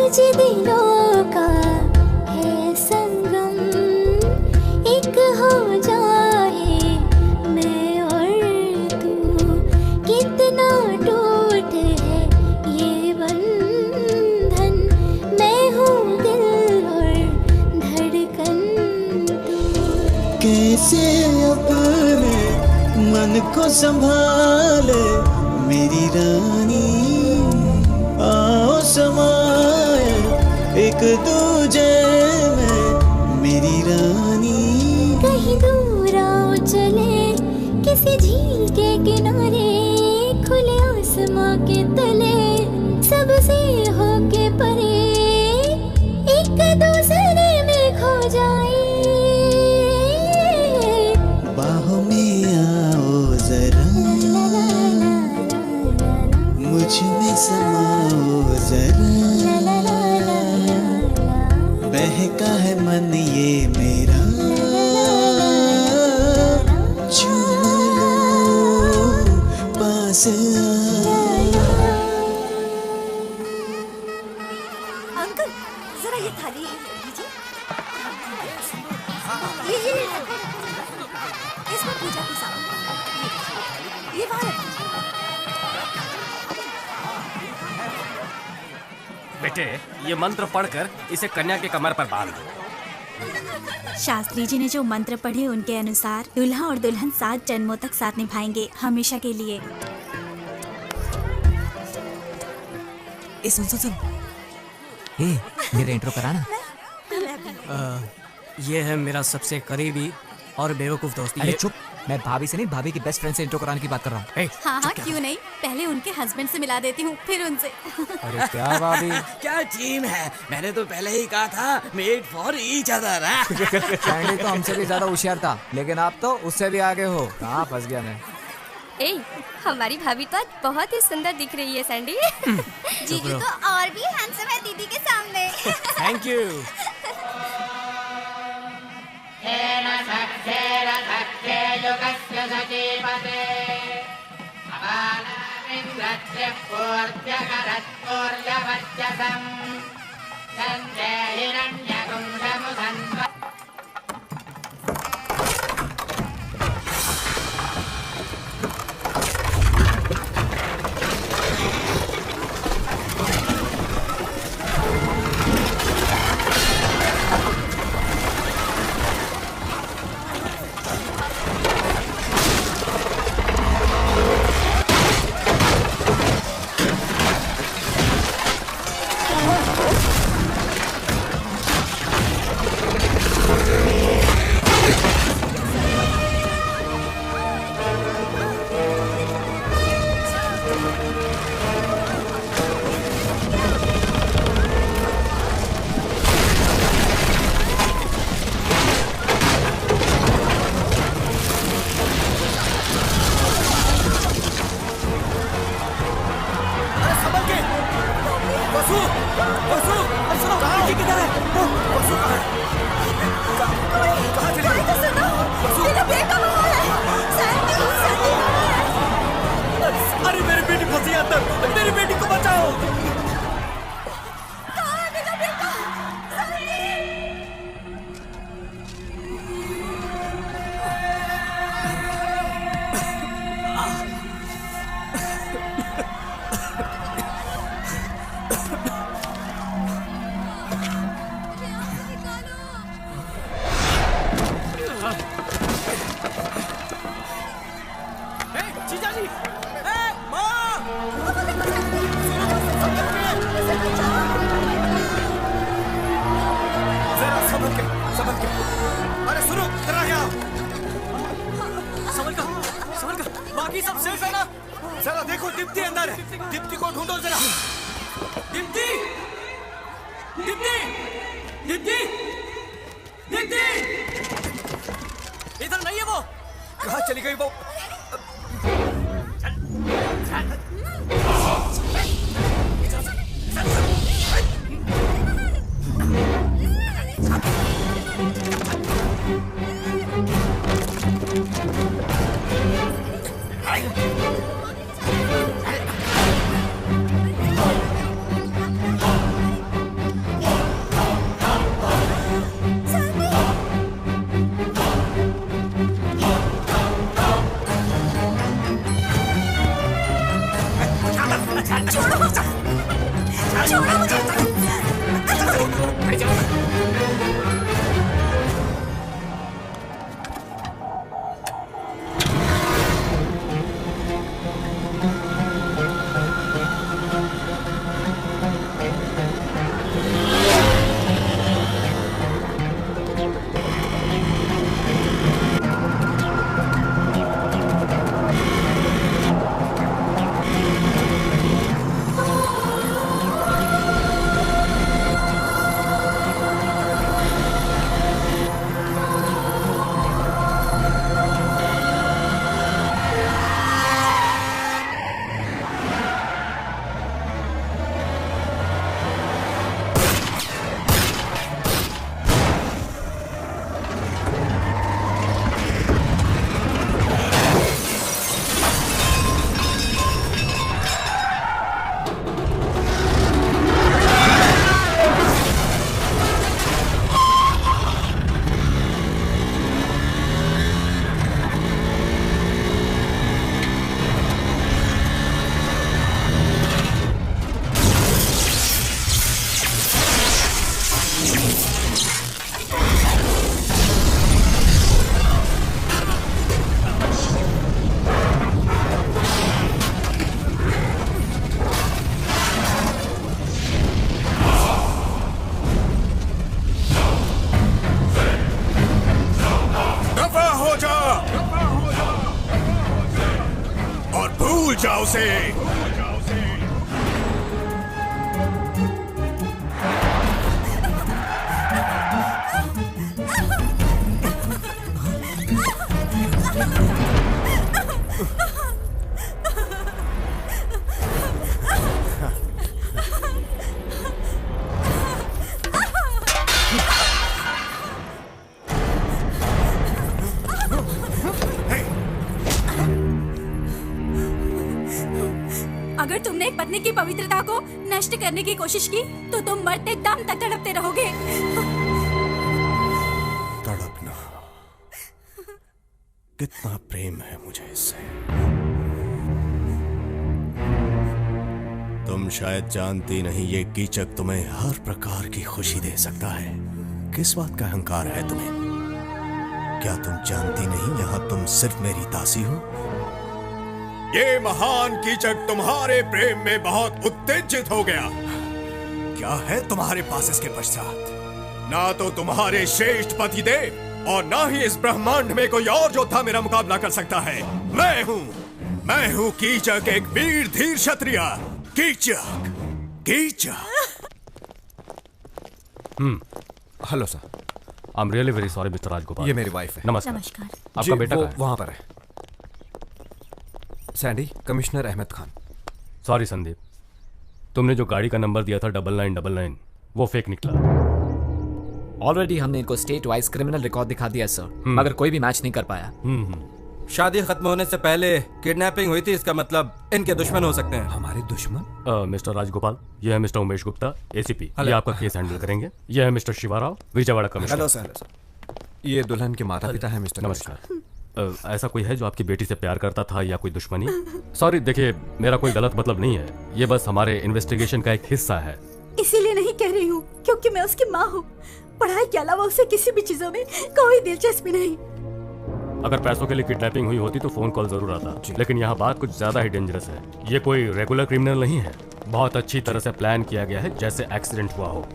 आज दिलों का है संगम, एक हो जाए मैं और तू, कितना टूट है ये बंधन, मैं हूँ दिल और धड़कन तू। कैसे अपने मन को संभाले मेरी रानी, आओ समाए एक दूजे में मेरी रानी। कहीं दूर आओ चले किसी झील के किनारे, खुले आसमां के तले सबसे होके परे, एक दूसरे में खो जाए। बाहों में आओ जरा, मुझ में समाओ जरा, बहका है मन ये मेरा, चूम लो पास अंकल जरा ये थाली लीजिए। ये इसमें पूजा की सामान, ये वहाँ रखिए। बेटे, ये मंत्र पढ़कर इसे कन्या के कमर पर बांध दो। शास्त्री जी ने जो मंत्र पढ़े उनके अनुसार दूल्हा और दुल्हन 7 जन्मों तक साथ निभाएंगे, हमेशा के लिए। ए सुन सुन सुन, ए मेरा इंट्रो कराना। ये है मेरा सबसे करीबी और बेवकूफ दोस्त। अरे चुप, मैं भाभी से नहीं, भाभी की बेस्ट फ्रेंड से इंट्रो कराने की बात कर रहा हूँ। हाँ हाँ क्यों नहीं, पहले उनके हस्बैंड से मिला देती हूँ, फिर उनसे। अरे क्या भाभी, क्या टीम है, मैंने तो पहले ही कहा था made for each other. Sandy तो हमसे भी ज्यादा होशियार था, लेकिन आप तो उससे भी आगे हो। कहाँ फंस गया मैं। ए, हमारी भाभी तो आज बहुत ही सुंदर दिख रही है सैंडी। जीजू तो और भी हैंडसम है दीदी के सामने। Thank you. जीजा जी, माँ! जरा संभल के, संभल के। अरे सुनो, जरा यहाँ। संभल कर, बाकी सब सेफ है ना? जरा देखो, दीप्ति अंदर है। दीप्ति को ढूंढो जरा। दीप्ति! दीप्ति! दीप्ति! दीप्ति! इधर नहीं है वो। कहाँ चली गई वो? जाओ से। अगर तुमने एक पत्नी की पवित्रता को नष्ट करने की कोशिश की तो तुम मरते दम तक तड़पते रहोगे। तड़पना, कितना प्रेम है मुझे इससे। तुम शायद जानती नहीं, ये कीचक तुम्हें हर प्रकार की खुशी दे सकता है। किस बात का अहंकार है तुम्हें? क्या तुम जानती नहीं यहाँ तुम सिर्फ मेरी दासी हो? ये महान कीचक तुम्हारे प्रेम में बहुत उत्तेजित हो गया। क्या है तुम्हारे पास इसके पश्चात? ना तो तुम्हारे श्रेष्ठ पति देव और ना ही इस ब्रह्मांड में कोई और योद्धा मेरा मुकाबला कर सकता है। मैं हूँ कीचक, एक वीर धीर क्षत्रिय। Kichaka, Kichaka. Hello sir, I am really very sorry mister Rajagopal. ये मेरी वाइफ है। नमस्कार। नमस्कार। आपका बेटा कहाँ है? वहां पर है। Sandy, commissioner Ahmed Khan. Sorry Sandeep, तुमने जो गाड़ी का नंबर दिया था 9999 वो फेक निकला। ऑलरेडी हमने इनको स्टेट वाइज क्रिमिनल रिकॉर्ड दिखा दिया सर, मगर कोई भी मैच नहीं कर पाया। शादी खत्म होने से पहले किडनैपिंग हुई थी, इसका मतलब इनके दुश्मन हो सकते हैं। हमारे दुश्मन? मिस्टर राजगोपाल, यह है मिस्टर उमेश गुप्ता, एसीपी। ये आपका केस हैंडल करेंगे। यह है mister Shivarao, Vijayawada commissioner. Hello sir. ये दुल्हन के माता पिता है मिस्टर। नमस्कार। ऐसा कोई है जो आपकी बेटी से प्यार करता था या कोई दुश्मनी? सॉरी, देखिए मेरा कोई गलत मतलब नहीं है, ये बस हमारे इन्वेस्टिगेशन का एक हिस्सा है। इसीलिए नहीं कह रही हूँ क्योंकि मैं उसकी माँ हूँ। पढ़ाई के अलावा उसे किसी भी चीजों में कोई दिलचस्पी नहीं। अगर पैसों के लिए किडनैपिंग हुई होती तो फोन कॉल जरूर आता, लेकिन यहाँ बात कुछ ज्यादा ही डेंजरस है। ये कोई रेगुलर क्रिमिनल नहीं है, बहुत अच्छी तरह से प्लान किया गया है, जैसे एक्सीडेंट हुआ हो।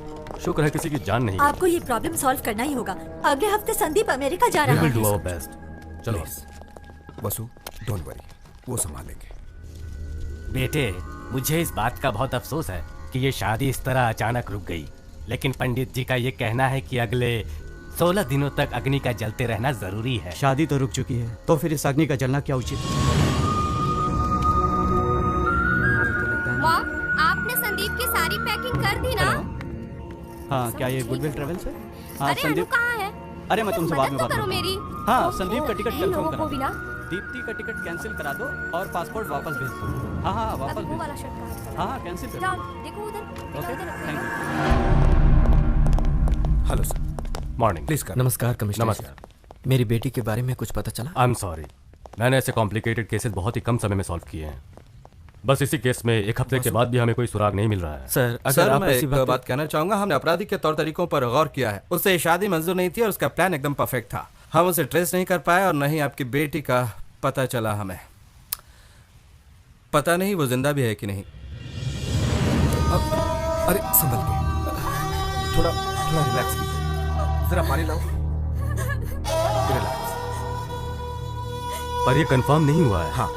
शुक्र है किसी की जान नहीं। आपको ये प्रॉब्लम सॉल्व करना ही होगा। अगले हफ्ते संदीप अमेरिका जा रहा है। Do our best. चलो बसु, डोंट वरी, वो संभालेंगे। बेटे, मुझे इस बात का बहुत अफसोस है कि ये शादी इस तरह अचानक रुक गई, लेकिन पंडित जी का ये कहना है कि अगले 16 दिनों तक अग्नि का जलते रहना जरूरी है। शादी तो रुक चुकी है, तो फिर इस अग्नि का जलना क्या उचित है? मॉम, आपने संदीप की सारी पैकिंग कर दी ना? हाँ, क्या ये गुडविल ट्रेवल्स है? हाँ, अरे अनु कहाँ है? अरे मैं तुमसे बाद में बात करो मेरी। हाँ, संदीप का टिकट इन लोगों कंफर्म को भी करा ना। दो। दीप्ति का टिकट कैंसिल करा दो और पासपोर्ट वापस भेज दो। हाँ हाँ, वापस वो भेज वाला दो। शर्ट का। हाँ हाँ, कैंसिल कर जाओ, दो। देखो उधर। Okay, thank hello sir. Morning. Please कर। नमस्कार कमिश्नर। नमस्कार। मेरी बेटी के बारे में कुछ पता चला? आई एम सॉरी, मैंने ऐसे कॉम्प्लिकेटेड केसेस बहुत ही कम समय में सॉल्व किए हैं। बस इसी केस में 1 हफ्ते के बाद भी हमें कोई सुराग नहीं मिल रहा है। सर, अगर आप मैं एक बात कहना चाहूंगा, हमने अपराधी के तौर तरीकों पर गौर किया है। उससे शादी मंजूर नहीं थी और उसका प्लान एकदम परफेक्ट था। हम उसे ट्रेस नहीं कर पाए और न ही आपकी बेटी का पता चला हमें। पता नहीं वो जिंदा भी है कि नहीं। अरे संभल के, थोड़ा थोड़ा रिलैक्स कीजिए, जरा पानी लाओ। रिलैक्स। पर ये कंफर्म नहीं हुआ है। हाँ,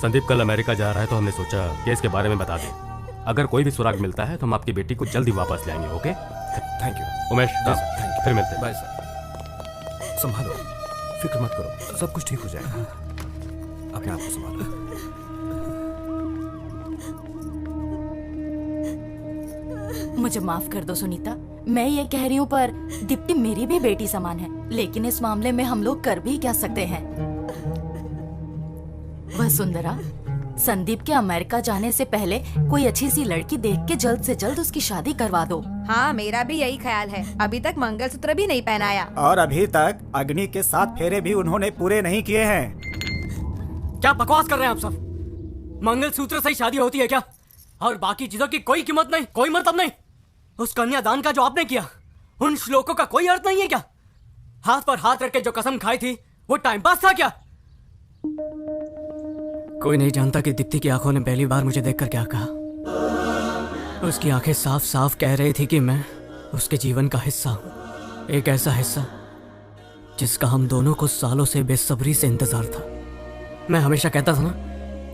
संदीप कल अमेरिका जा रहा है, तो हमने सोचा केस के बारे में बता दें। अगर कोई भी सुराग मिलता है तो हम आपकी बेटी को जल्दी वापस लाएंगे। Okay, thank you Umesh. Thank you. फिर मिलते हैं। Bye sir. संभालो, फिक्र मत करो, सब कुछ ठीक हो जाएगा। अपने आप को संभालो। मुझे माफ कर दो सुनीता, मैं ये कह रही हूँ पर दीप्ति मेरी भी बेटी समान है, लेकिन इस मामले में हम लोग कर भी क्या सकते हैं। वसुंधरा, संदीप के अमेरिका जाने से पहले कोई अच्छी सी लड़की देख के जल्द से जल्द उसकी शादी करवा दो। हाँ, मेरा भी यही ख्याल है। अभी तक मंगलसूत्र भी नहीं पहनाया और अभी तक अग्नि के 7 फेरे भी उन्होंने पूरे नहीं किए हैं। क्या बकवास कर रहे हैं आप सब? मंगलसूत्र से ही शादी होती है क्या? और बाकी चीजों की कोई कीमत नहीं, कोई मतलब नहीं? उस कन्यादान का जो आपने किया, उन श्लोकों का कोई अर्थ नहीं है क्या? हाथ पर हाथ रख के जो कसम खाई थी, वो टाइम पास था क्या? कोई नहीं जानता कि दीप्ति की आंखों ने पहली बार मुझे देखकर क्या कहा। उसकी आंखें साफ साफ कह रही थी कि मैं उसके जीवन का हिस्सा हूं, एक ऐसा हिस्सा जिसका हम दोनों को सालों से बेसब्री से इंतजार था। मैं हमेशा कहता था ना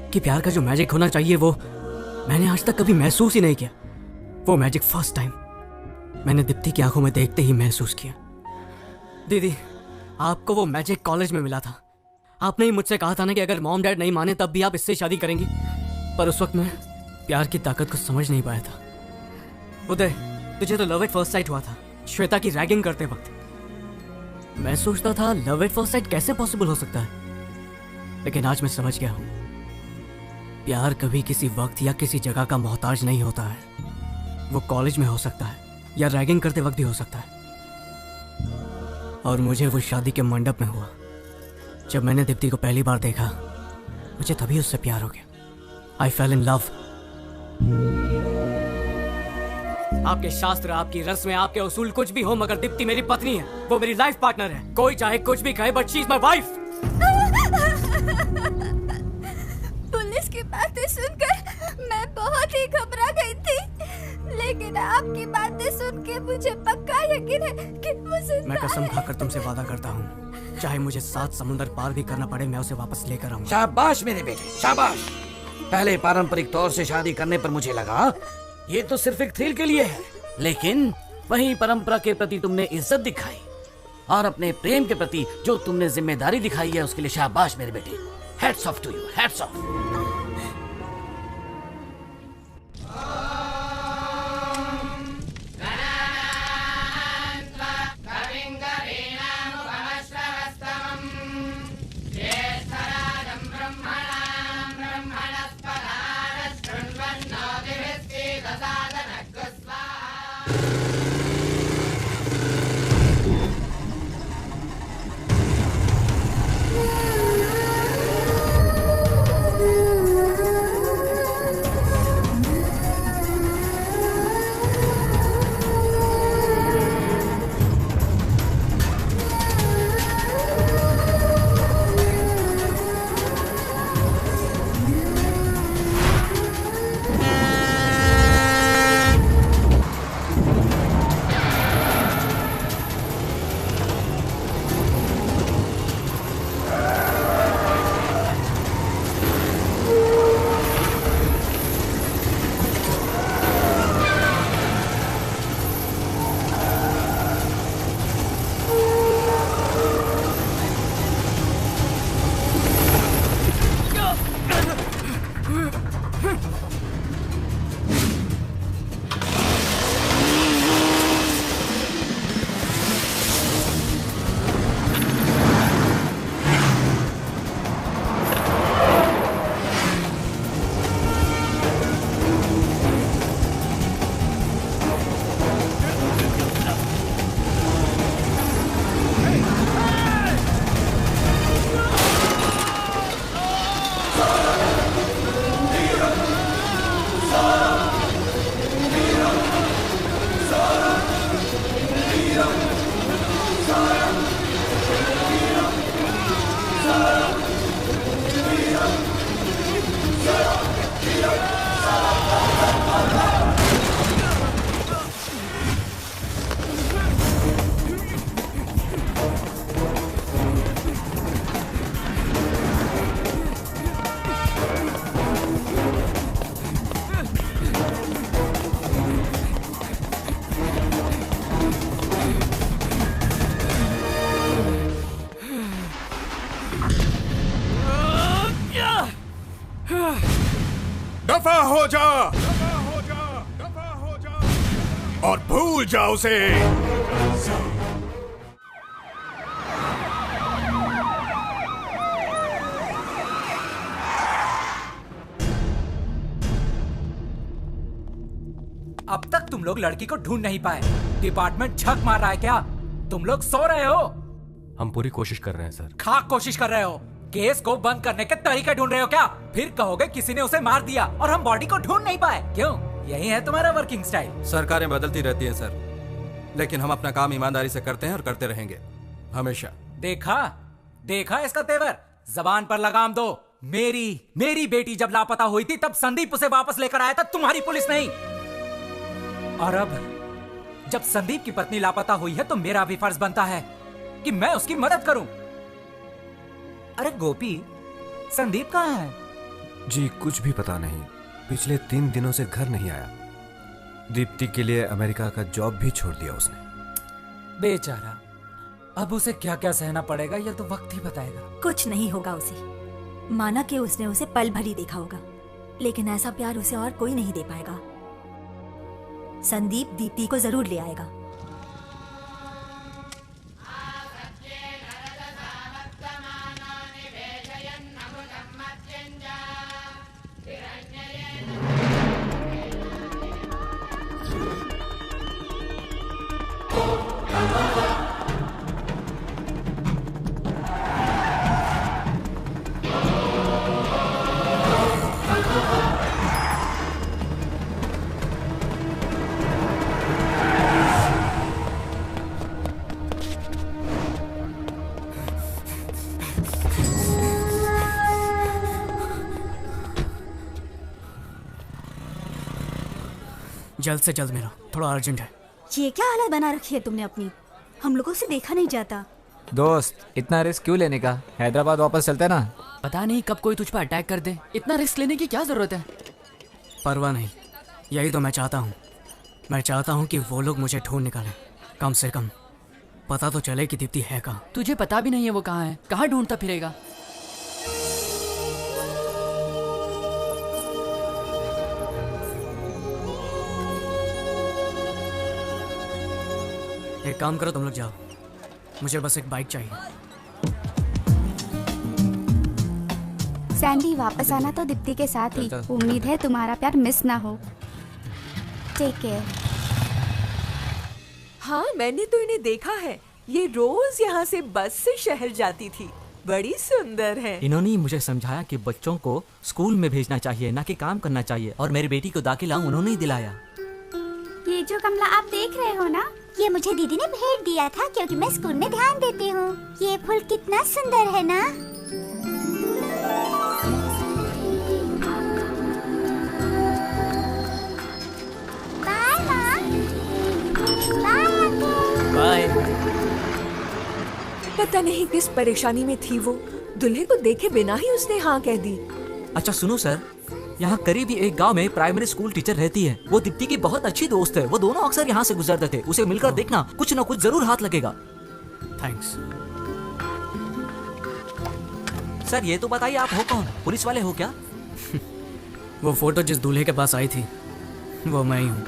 कि प्यार का जो मैजिक होना चाहिए वो मैंने आज तक कभी महसूस ही नहीं किया। वो मैजिक फर्स्ट टाइम मैंने दीप्ति की आंखों में देखते ही महसूस किया। दीदी, आपको वो मैजिक कॉलेज में मिला था। आपने ही मुझसे कहा था ना कि अगर मॉम डैड नहीं माने तब भी आप इससे शादी करेंगी। पर उस वक्त मैं प्यार की ताकत को समझ नहीं पाया था। उदय, तुझे तो लव एट फर्स्ट साइट हुआ था श्वेता की रैगिंग करते वक्त। मैं सोचता था लव एट फर्स्ट साइट कैसे पॉसिबल हो सकता है, लेकिन आज मैं समझ गया हूं, प्यार कभी किसी वक्त या किसी जगह का मोहताज नहीं होता है। वो कॉलेज में हो सकता है या रैगिंग करते वक्त भी हो सकता है। और मुझे वो शादी के मंडप में हुआ। जब मैंने दीप्ति को पहली बार देखा, मुझे तभी उससे प्यार हो गया। आई फेल इन लव। आपके शास्त्र, आपकी रस्में, आपके उसूल कुछ भी हो, मगर दीप्ति मेरी पत्नी है। वो मेरी लाइफ पार्टनर है। कोई चाहे कुछ भी कहे, but she is my wife. Police की बातें सुनकर मैं बहुत ही घबरा गई थी, लेकिन आपकी बातें सुन के मुझे पक्का यकीन है कि मुझे मैं कसम खाकर तुमसे वादा करता हूँ, चाहे मुझे 7 समुंदर पार भी करना पड़े, मैं उसे वापस लेकर आऊंगा। शाबाश मेरे बेटे, शाबाश। पहले पारंपरिक तौर से शादी करने पर मुझे लगा ये तो सिर्फ एक थ्रिल के लिए है, लेकिन वहीं परंपरा के प्रति तुमने इज्जत दिखाई और अपने प्रेम के प्रति जो तुमने जिम्मेदारी दिखाई है उसके लिए शाबाश मेरे बेटे। Hats off to you, hats off. दफा हो जा और भूल जा उसे। अब तक तुम लोग लड़की को ढूंढ नहीं पाए। डिपार्टमेंट झक मार रहा है क्या? तुम लोग सो रहे हो? हम पूरी कोशिश कर रहे हैं सर। खाक कोशिश कर रहे हो? केस को बंद करने के तरीके ढूंढ रहे हो क्या? फिर कहोगे किसी ने उसे मार दिया और हम बॉडी को ढूंढ नहीं पाए। क्यों? यही है तुम्हारा वर्किंग स्टाइल? सरकारें बदलती रहती हैं सर, लेकिन हम अपना काम ईमानदारी से करते हैं और करते रहेंगे हमेशा। देखा इसका तेवर। जबान पर लगाम दो। मेरी बेटी जब लापता हुई थी तब संदीप उसे वापस लेकर आया था, तुम्हारी पुलिस नहीं। और अब जब संदीप की पत्नी लापता हुई है तो मेरा भी फर्ज बनता है कि मैं उसकी मदद करूं। अरे गोपी, संदीप कहाँ है? जी कुछ भी पता नहीं, पिछले 3 दिनों से घर नहीं आया। दीप्ति के लिए अमेरिका का जॉब भी छोड़ दिया उसने। बेचारा, अब उसे क्या क्या सहना पड़ेगा ये तो वक्त ही बताएगा। कुछ नहीं होगा उसे। माना कि उसने उसे पल भर ही देखा होगा, लेकिन ऐसा प्यार उसे और कोई नहीं दे पाएगा। संदीप दीप्ति को जरूर ले आएगा। जल्द से जल्द मिलो, थोड़ा अर्जेंट है। ये क्या हालत बना रखी है तुमने अपनी? हम लोगों से देखा नहीं जाता। दोस्त, इतना रिस्क क्यों लेने का? हैदराबाद वापस चलते ना। पता नहीं कब कोई तुझ पर अटैक कर दे, इतना रिस्क लेने की क्या जरूरत है? परवाह नहीं, यही तो मैं चाहता हूँ। मैं चाहता हूँ कि वो लोग मुझे ढूंढ निकालें। कम से कम पता तो चले कि दीप्ति है कहाँ। तुझे पता भी नहीं है वो कहाँ है, कहाँ ढूंढता फिरेगा? एक काम करो, तुम लोग जाओ, मुझे बस एक बाइक चाहिए। सैंडी, वापस आना तो दीप्ति के साथ ही। उम्मीद है तुम्हारा प्यार मिस ना हो। Take care. हाँ, मैंने तो इन्हें देखा है। ये रोज यहाँ से बस से शहर जाती थी। बड़ी सुंदर है। इन्होंने मुझे समझाया कि बच्चों को स्कूल में भेजना चाहिए, ना कि काम करना चाहिए, और मेरी बेटी को दाखिला उन्होंने ही दिलाया। ये जो गमला आप देख रहे हो ना, ये मुझे दीदी ने भेंट दिया था क्योंकि मैं स्कूल में ध्यान देती हूँ। ये फूल कितना सुंदर है ना? बाय माँ। बाय। पता नहीं किस परेशानी में थी वो। दूल्हे को देखे बिना ही उसने हाँ कह दी। अच्छा सुनो सर, यहाँ करीब ही एक गांव में प्राइमरी स्कूल टीचर रहती है। वो दीप्ति की बहुत अच्छी दोस्त है। वो दोनों अक्सर यहाँ से गुजरते थे। उसे मिलकर देखना, कुछ न कुछ जरूर हाथ लगेगा। थैंक्स। सर ये तो बताइए, आप हो कौन? पुलिस वाले हो क्या? वो फोटो जिस दूल्हे के पास आई थी वो मैं ही हूँ।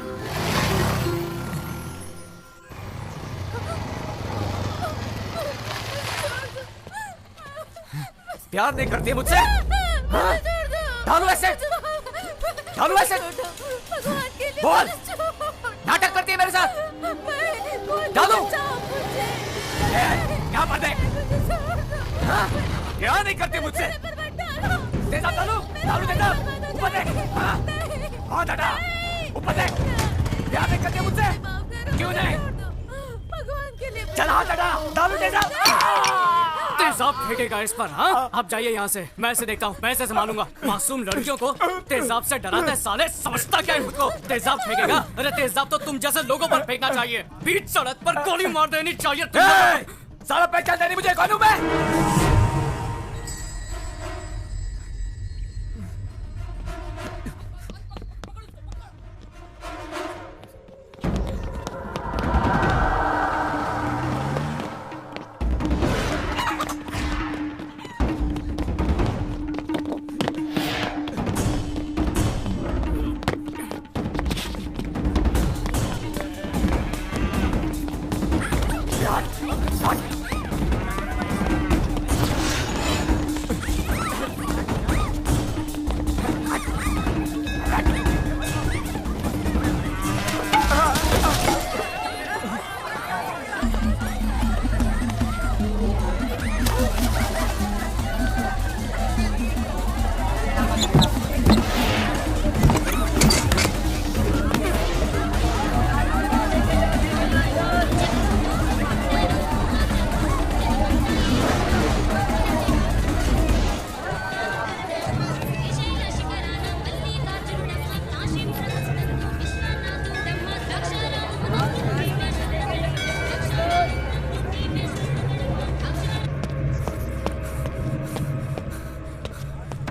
प्यार नहीं करती मुझसे? हाँ? डालो ऐसे, डालो ऐसे, बोल। नाटक करती है मेरे साथ? डालो। क्या बात है? हाँ? प्यार नहीं करती मुझसे? तेजाब डालो, डालो तेजाब। ऊपर देख। हाँ? हाँ दादा, ऊपर देख। प्यार नहीं करती मुझसे? क्यों नहीं? चल हाँ दादा, डालो तेजाब। तेजाब फेंकेगा इस पर? हाँ, आप जाइए यहाँ से। मैं इसे देखता हूँ, मैं इसे संभालूंगा। मासूम लड़कियों को तेजाब से डराते है साले। समझता क्या है खुद को? तेजाब फेंकेगा? अरे तेजाब तो तुम जैसे लोगों पर फेंकना चाहिए। बीच सड़क पर गोली मार देनी चाहिए। साला पहचान देनी मुझे कौन हूँ मैं?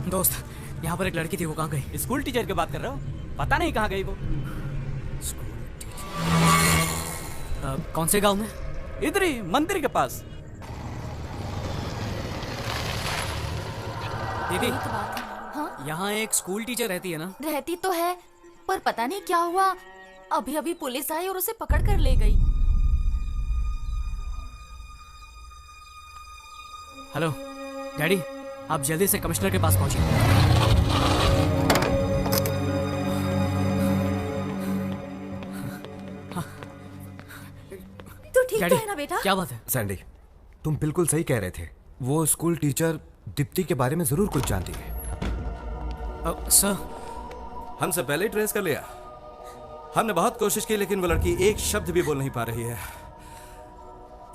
दोस्त, यहाँ पर एक लड़की थी, वो कहाँ गई? स्कूल टीचर की बात कर रहे हो? पता नहीं कहाँ गई वो। कौन से गांव में? इधर ही, मंदिर के पास। दीदी, हाँ? यहाँ एक स्कूल टीचर रहती है ना? रहती तो है, पर पता नहीं क्या हुआ, अभी अभी पुलिस आई और उसे पकड़ कर ले गई। हेलो डैडी, आप जल्दी से कमिश्नर के पास पहुंचिए। तू ठीक तो है ना बेटा? क्या बात है? सैंडी, तुम बिल्कुल सही कह रहे थे। वो स्कूल टीचर दीप्ति के बारे में जरूर कुछ जानती है। सर, हमसे पहले ही ट्रेस कर लिया। हमने बहुत कोशिश की, लेकिन वो लड़की एक शब्द भी बोल नहीं पा रही है।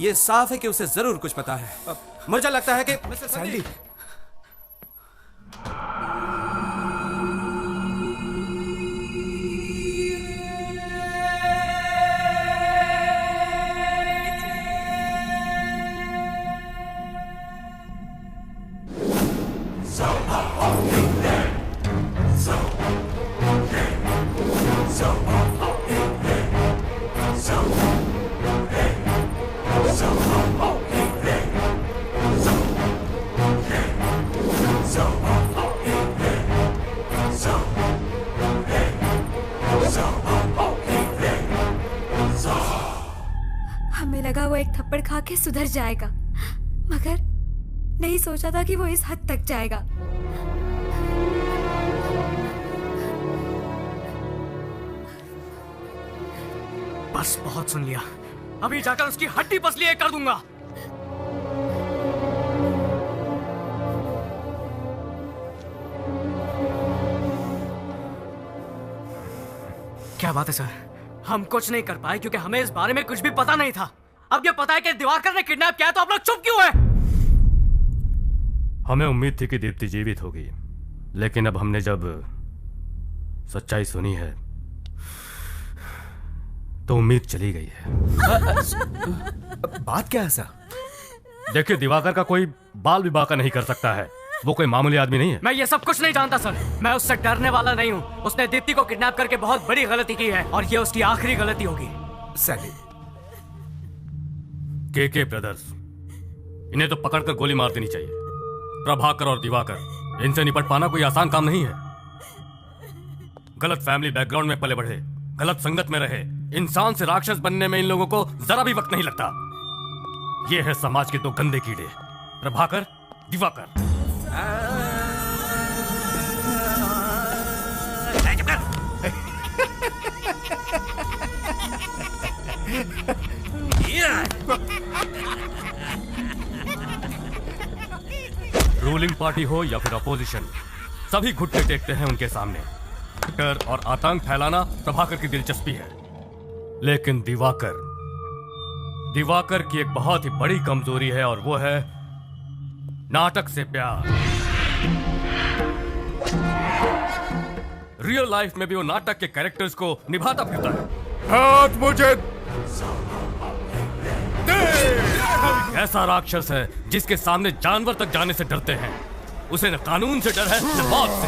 ये साफ है कि उसे जरूर कुछ पता है। मुझे लगता है कि सैंडी, हमें लगा वो एक थप्पड़ खा के सुधर जाएगा, मगर नहीं सोचा था कि वो इस हद तक जाएगा। बस बहुत सुन लिया, अभी जाकर उसकी हड्डी पसली एक कर दूंगा। क्या बात है सर? हम कुछ नहीं कर पाए क्योंकि हमें इस बारे में कुछ भी पता नहीं था। अब ये पता है कि दिवाकर ने किडनैप किया, तो आप लोग चुप क्यों हैं? हमें उम्मीद थी कि दीप्ति जीवित होगी, लेकिन अब हमने जब सच्चाई सुनी है तो उम्मीद चली गई है। बात क्या है सर? देखिए, दिवाकर का कोई बाल विवाह का नहीं कर सकता है। वो कोई मामूली आदमी नहीं है। मैं ये सब कुछ नहीं जानता सर, मैं उससे डरने वाला नहीं हूँ। उसने दीप्ति को किडनैप करके बहुत बड़ी गलती की है और ये उसकी आखिरी गलती होगी। सैंडी, के ब्रदर्स, इन्हें तो पकड़कर गोली मार देनी चाहिए। प्रभाकर और दिवाकर, इनसे निपट पाना कोई आसान काम नहीं है। गलत फैमिली बैकग्राउंड में पले बढ़े, गलत संगत में रहे, इंसान से राक्षस बनने में इन लोगों को जरा भी वक्त नहीं लगता। ये है समाज के दो गंदे कीड़े, प्रभाकर, दिवाकर। रूलिंग पार्टी हो या फिर अपोजिशन, सभी घुटने टेकते हैं उनके सामने। डर और आतंक फैलाना प्रभाकर की दिलचस्पी है, लेकिन दिवाकर की एक बहुत ही बड़ी कमजोरी है और वो है नाटक से प्यार। रियल लाइफ में भी वो नाटक के कैरेक्टर्स को निभाता फिरता है। हाथ मुझे ऐसा राक्षस है जिसके सामने जानवर तक जाने से डरते हैं। उसे न कानून से डर है न मौत से।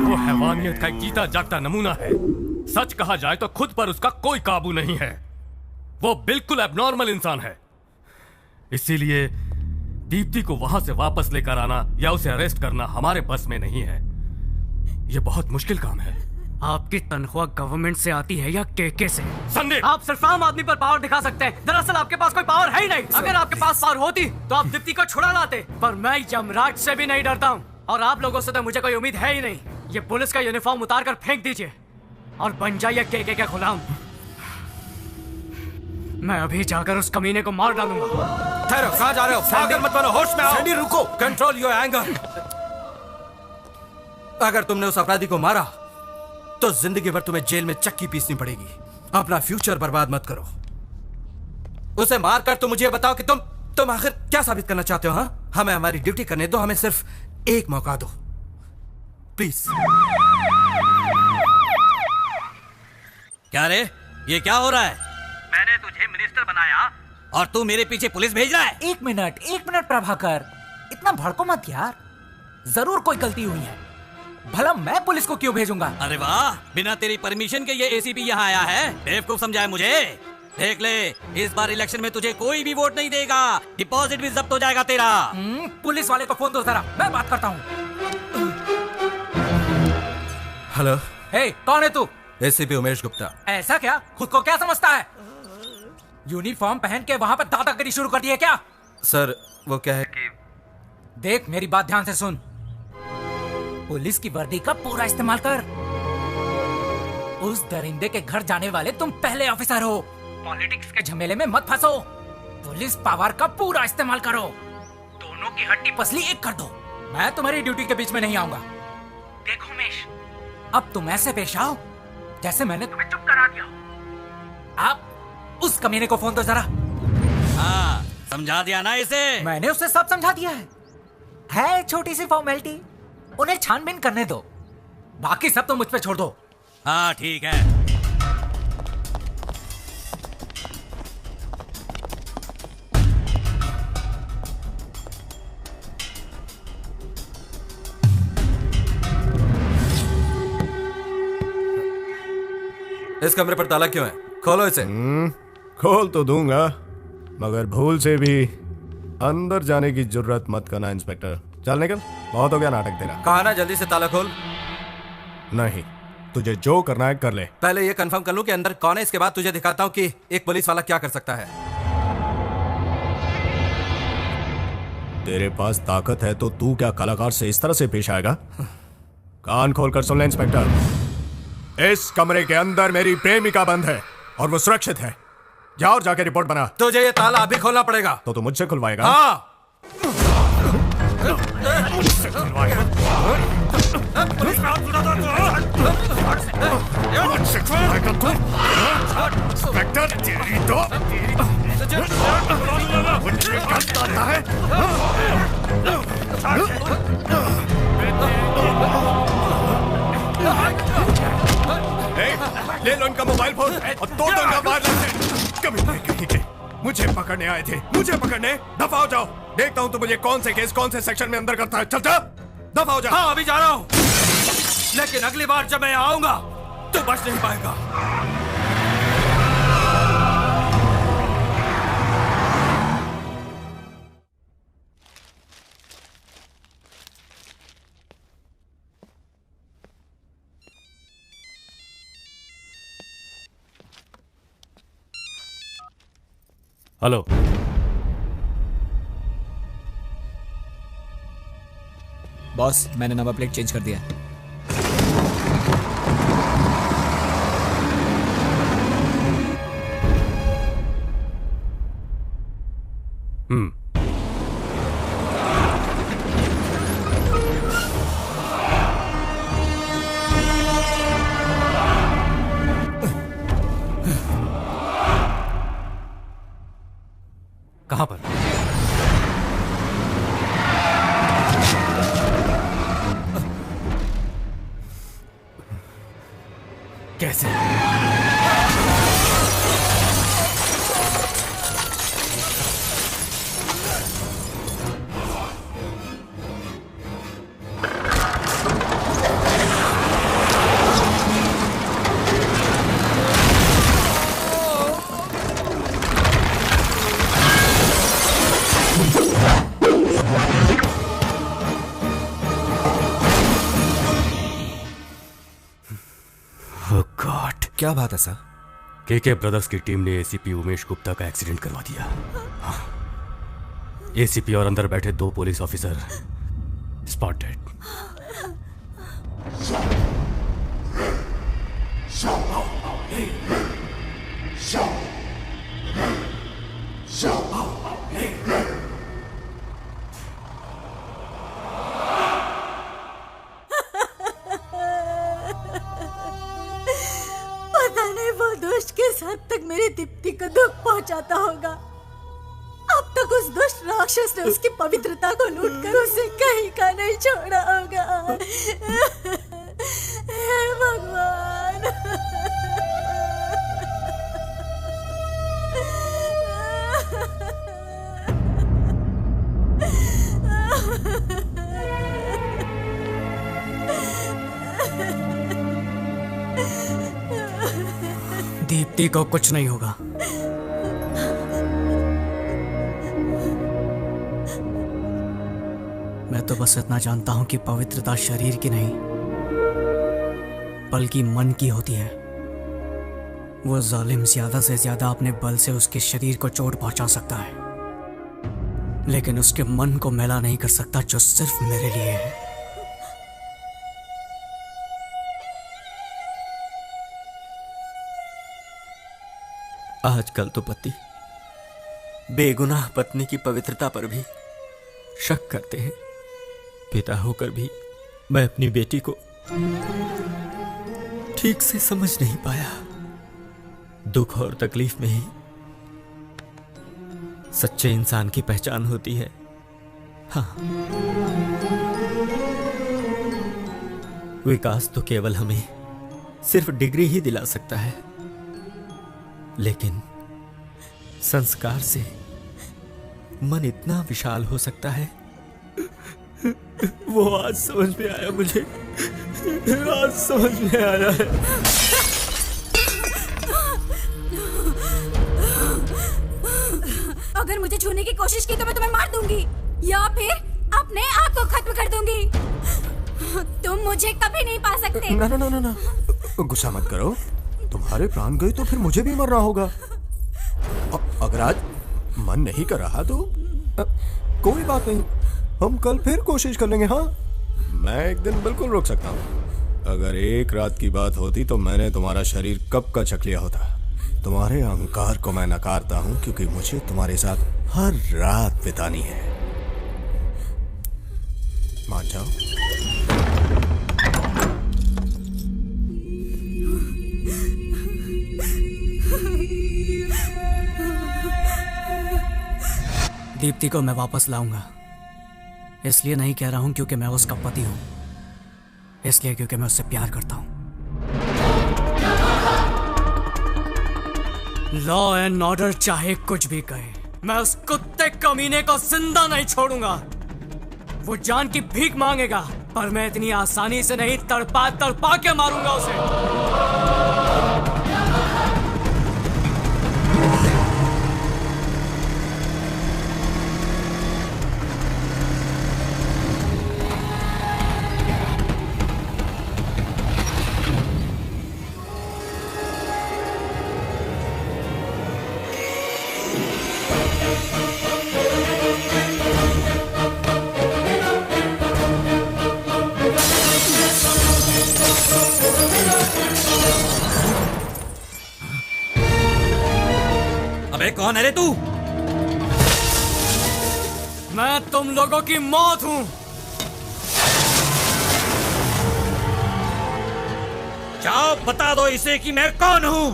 वो हैवानियत का एक जीता जागता नमूना है। सच कहा जाए तो खुद पर उसका कोई काबू नहीं है। वो बिल्कुल एबनॉर्मल इंसान है। इसीलिए दीप्ति को वहां से वापस लेकर आना या उसे अरेस्ट करना हमारे बस में नहीं है। यह बहुत मुश्किल काम है। आपकी तनख्वाह गवर्नमेंट से आती है या केके से? संदीप, आप सिर्फ आम आदमी पर पावर दिखा सकते हैं। दरअसल आपके पास कोई पावर है ही नहीं। अगर आपके पास पावर होती तो आप दीप्ति को छुड़ा लाते, पर मैं यमराज से भी नहीं डरता हूँ और आप लोगों से तो मुझे कोई उम्मीद है ही नहीं। ये पुलिस का यूनिफॉर्म उतार कर फेंक दीजिए और बन जाइए केके का गुलाम। मैं अभी जाकर उस कमीने को मार डालूंगा। ठहरो, कहाँ जा रहे हो? पागल मत बनो, होश में आओ। सैंडी रुको, कंट्रोल योर एंगर। अगर तुमने उस अपराधी को मारा तो जिंदगी भर तुम्हें जेल में चक्की पीसनी पड़ेगी। अपना फ्यूचर बर्बाद मत करो। उसे मारकर तुम मुझे बताओ कि तुम आखिर क्या साबित करना चाहते हो? हाँ, हमें हमारी ड्यूटी करने दो। हमें सिर्फ एक मौका दो, प्लीज। क्या रे, ये क्या हो रहा है? मैंने तुझे मिनिस्टर बनाया और तू मेरे पीछे पुलिस भेज रहा है? एक मिनट प्रभाकर, इतना भड़को मत यार। जरूर कोई गलती हुई है, भला मैं पुलिस को क्यों भेजूंगा? अरे वाह, बिना तेरी परमिशन के ये एसीपी यहाँ आया है। बेवकूफ समझा है मुझे। देख ले, इस बार इलेक्शन में तुझे कोई भी वोट नहीं देगा, डिपॉजिट भी जब्त हो जाएगा तेरा। पुलिस वाले को फोन दो जरा, मैं बात करता हूँ। हेलो। हे, कौन है तू? एसीपी उमेश गुप्ता। ऐसा क्या? खुद को क्या समझता है? यूनिफॉर्म पहन के वहाँ पर दादागिरी शुरू कर दी है क्या? सर वो क्या है कि देख, मेरी बात ध्यान से सुन। पुलिस की वर्दी का पूरा इस्तेमाल कर। उस दरिंदे के घर जाने वाले तुम पहले ऑफिसर हो। पॉलिटिक्स के झमेले में मत फंसो। पुलिस पावर का पूरा इस्तेमाल करो। दोनों की हड्डी पसली एक कर दो। मैं तुम्हारी ड्यूटी के बीच में नहीं आऊंगा। देखो उमेश, अब तुम ऐसे पेश आओ जैसे मैंने तुम्हें चुप करा दिया हो। आप उस कमीने को फोन दो जरा। हाँ, समझा दिया ना इसे? मैंने उसे सब समझा दिया है छोटी सी फॉर्मेलिटी। उन्हें छानबीन करने दो, बाकी सब तो मुझ पे छोड़ दो। हाँ ठीक है। इस कमरे पर ताला क्यों है? खोलो इसे। खोल तो दूंगा, मगर भूल से भी अंदर जाने की जुर्रत मत करना इंस्पेक्टर। चल निकल, बहुत हो गया नाटक तेरा। कहा ना जल्दी से ताला खोल। नहीं, तुझे जो करना है कर ले। पहले ये कंफर्म कर लूं कि अंदर कौन है, इसके बाद तुझे दिखाता हूं कि एक पुलिस वाला क्या कर सकता है। तेरे पास ताकत है तो तू क्या कलाकार से इस तरह से पेश आएगा? कान खोलकर सुन ले इंस्पेक्टर, इस कमरे के अंदर मेरी प्रेमिका बंद है और वो सुरक्षित है। जा और जाके रिपोर्ट बना। तुझे ये ताला अभी खोलना पड़ेगा। तो तू मुझसे खुलवाएगा? हाँ। इंस्पेक्टर तेरी तो ले लो इनका मोबाइल फोन और दो का मार लेते। कभी नहीं कहीं के मुझे पकड़ने आए थे, मुझे पकड़ने। दफा हो जाओ, देखता हूं तो मुझे कौन से केस कौन से सेक्शन में अंदर करता है। चल जा, दफा हो जा। हाँ अभी जा रहा हूं, लेकिन अगली बार जब मैं आऊंगा तो बच नहीं पाएगा। हेलो, बॉस, मैंने नंबर प्लेट चेंज कर दिया है। कहां पर? कैसे? क्या बात है सर? केके ब्रदर्स की टीम ने एसीपी उमेश गुप्ता का एक्सीडेंट करवा दिया। एसीपी और अंदर बैठे 2 पुलिस ऑफिसर स्पॉट डेड। किस हद तक मेरी दीप्ति को दुख पहुंचाता होगा। अब तक उस दुष्ट राक्षस ने उसकी पवित्रता को लूटकर उसे कहीं का नहीं छोड़ा होगा। हे भगवान। दीप्ति को कुछ नहीं होगा। मैं तो बस इतना जानता हूं कि पवित्रता शरीर की नहीं बल्कि मन की होती है। वो जालिम ज्यादा से ज्यादा अपने बल से उसके शरीर को चोट पहुंचा सकता है, लेकिन उसके मन को मैला नहीं कर सकता, जो सिर्फ मेरे लिए है। आजकल तो पति बेगुनाह पत्नी की पवित्रता पर भी शक करते हैं। पिता होकर भी मैं अपनी बेटी को ठीक से समझ नहीं पाया। दुख और तकलीफ में ही सच्चे इंसान की पहचान होती है। हाँ, विकास तो केवल हमें सिर्फ डिग्री ही दिला सकता है, लेकिन संस्कार से मन इतना विशाल हो सकता है। वो आज समझ में आया मुझे, आज समझ में आया है। अगर मुझे छूने की कोशिश की तो मैं तुम्हें मार दूंगी या फिर अपने आप को खत्म कर दूंगी। तुम मुझे कभी नहीं पा सकते। ना ना ना ना ना, गुस्सा मत करो। तुम्हारे प्राण गए तो फिर मुझे भी मरना होगा। अगर आज मन नहीं कर रहा तो कोई बात नहीं, हम कल फिर कोशिश कर लेंगे। हाँ, मैं एक दिन बिल्कुल रुक सकता हूँ। अगर एक रात की बात होती तो मैंने तुम्हारा शरीर कब का चख लिया होता। तुम्हारे अहंकार को मैं नकारता हूँ क्योंकि मुझे तुम्हारे साथ हर रात बितानी है। मान जाओ। दीप्ति को मैं वापस लाऊंगा। इसलिए नहीं कह रहा हूं क्योंकि मैं उसका पति हूं, इसलिए क्योंकि मैं उससे प्यार करता हूं। लॉ एंड ऑर्डर चाहे कुछ भी कहे, मैं उस कुत्ते कमीने को जिंदा नहीं छोड़ूंगा। वो जान की भीख मांगेगा, पर मैं इतनी आसानी से नहीं, तड़पा तड़पा के मारूंगा उसे। अबे कौन है रे तू? मैं तुम लोगों की मौत हूं। जाओ बता दो इसे कि मैं कौन हूं।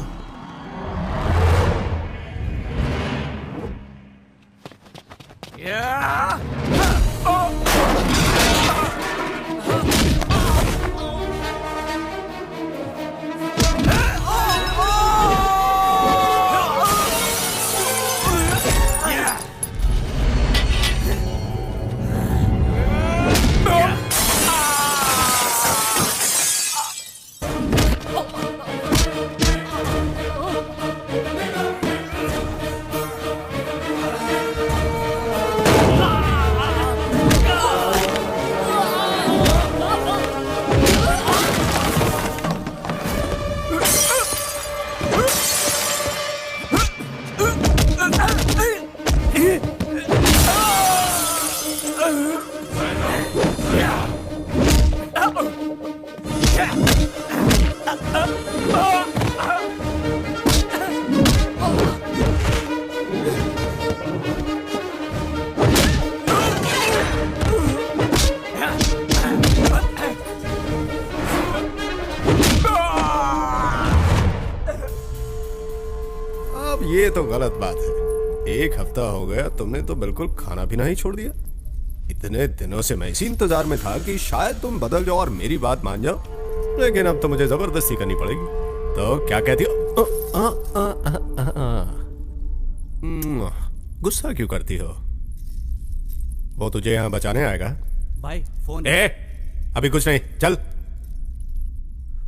ये तो गलत बात है। एक हफ्ता हो गया तुमने तो बिल्कुल खाना पीना ही छोड़ दिया। इतने दिनों से मैं इसी इंतजार में था कि शायद तुम बदल जाओ और मेरी बात मान जाओ, लेकिन अब तो मुझे जबरदस्ती करनी पड़ेगी। तो क्या कहती हो? गुस्सा क्यों करती हो? वो तुझे यहाँ बचाने आएगा? भाई फोन। अभी कुछ नहीं, चल।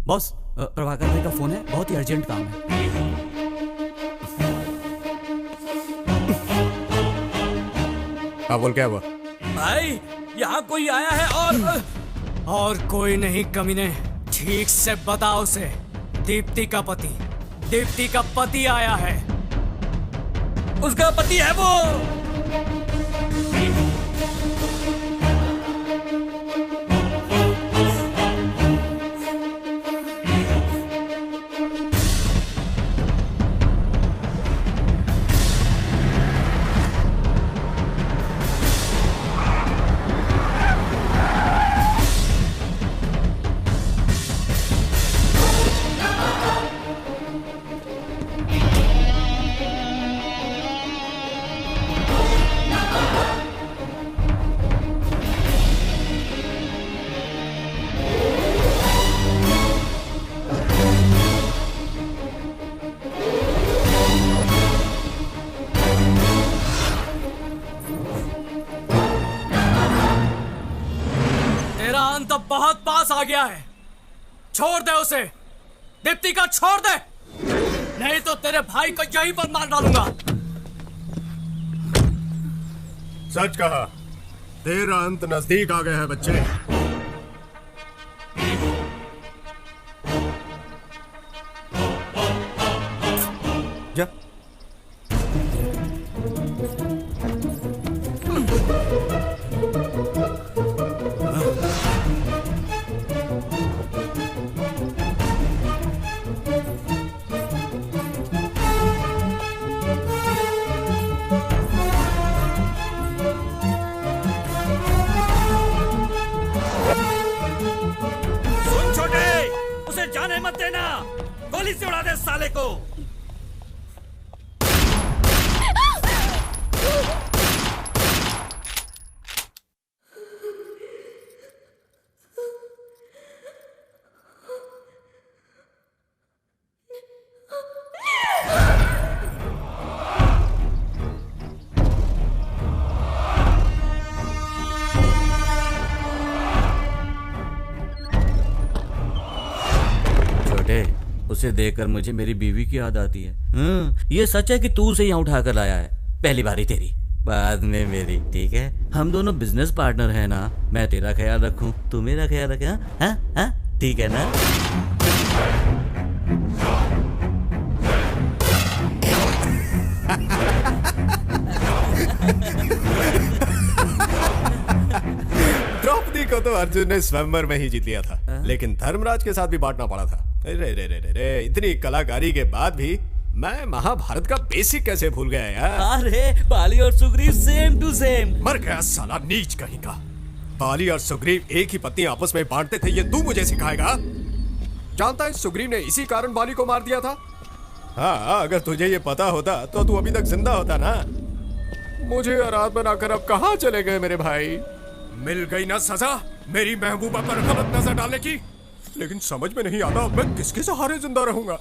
बॉस, प्रभाकर भाई का फोन है, बहुत ही अर्जेंट काम है। हाँ बोल, क्या हुआ? भाई यहाँ कोई आया है और कोई नहीं कमीने। ठीक से बताओ उसे। दीप्ति का पति आया है। उसका पति है वो। तो बहुत पास आ गया है। छोड़ दे उसे। दीप्ति का छोड़ दे, नहीं तो तेरे भाई को यहीं पर मार डालूंगा। सच कहा, तेरा अंत नजदीक आ गया है बच्चे। जा। जाने मत देना, गोली से उड़ा दे साले को। उसे देखकर मुझे मेरी बीवी की याद आती है। ये सच है कि तू उसे यहाँ उठा कर लाया है? पहली बारी तेरी, बाद में मेरी, ठीक है? हम दोनों बिजनेस पार्टनर हैं ना। मैं तेरा ख्याल रखूं, तू मेरा ख्याल रखे। हाँ, ठीक है ना? द्रौपदी को तो अर्जुन ने स्वयंवर में ही जीत लिया था, लेकिन धर्मराज के साथ भी बांटना पड़ा था। रे, इतनी कलाकारी के बाद भी मैं महाभारत का बेसिक कैसे भूल गया यार? अरे बाली और सुग्रीव सेम टू सेम। मर गया साला नीच कहीं का। बाली और सुग्रीव एक ही पत्नी आपस में बांटते थे, ये तू मुझे सिखाएगा? जानता है सुग्रीव ने इसी कारण बाली को मार दिया था। हाँ, अगर तुझे ये पता होता तो तू अभी तक जिंदा होता ना। मुझे आराध बनाकर अब कहाँ चले गए मेरे भाई? मिल गई ना सजा मेरी महबूबा पर गलत नजर डालने की। लेकिन समझ में नहीं आता अब मैं किसके सहारे जिंदा रहूंगा।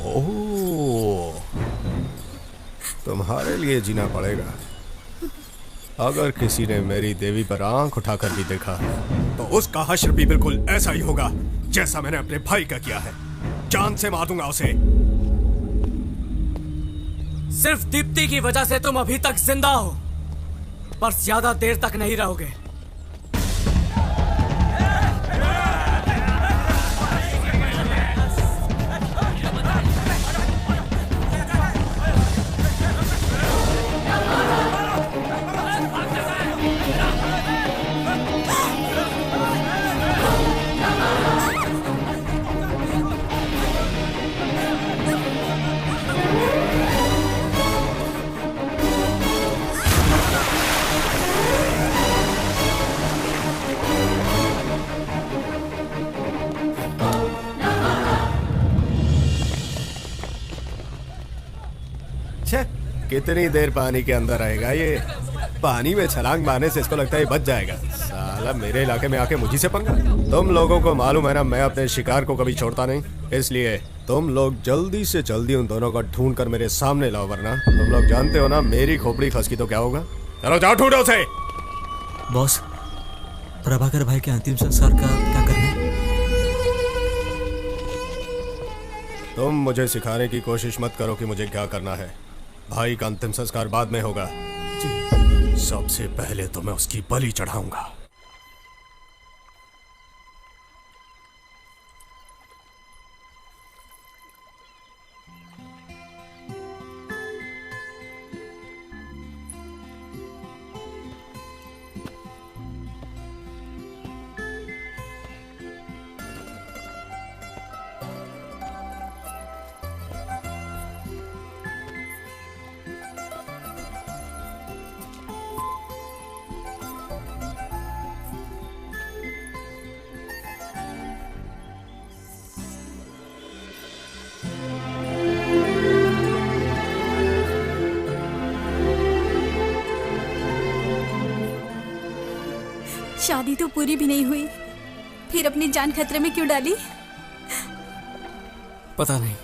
ओह, तुम्हारे लिए जीना पड़ेगा। अगर किसी ने मेरी देवी पर आंख उठाकर भी देखा तो उसका हश्र भी बिल्कुल ऐसा ही होगा जैसा मैंने अपने भाई का किया है। जान से मार दूंगा उसे। सिर्फ दीप्ति की वजह से तुम अभी तक जिंदा हो, पर ज्यादा देर तक नहीं रहोगे। कितनी देर पानी के अंदर रहेगा ये? पानी में छलांग मारने से इसको लगता है बच जाएगा। साला मेरे इलाके में आके मुझी से पंगा। तुम लोगों को मालूम है ना, मैं अपने शिकार को कभी छोड़ता नहीं। इसलिए तुम लोग जल्दी से जल्दी उन दोनों को ढूंढ कर मेरे सामने लाओ, वरना तुम लोग जानते हो ना मेरी खोपड़ी खसकी तो क्या होगा। चलो जाओ ढूंढो उसे। बॉस, प्रभाकर भाई के अंतिम संस्कार का क्या करना? तुम मुझे सिखाने की कोशिश मत करो कि मुझे क्या करना है। भाई का अंतिम संस्कार बाद में होगा। जी। सबसे पहले तो मैं उसकी बलि चढ़ाऊंगा। शादी तो पूरी भी नहीं हुई, फिर अपनी जान खतरे में क्यों डाली? पता नहीं,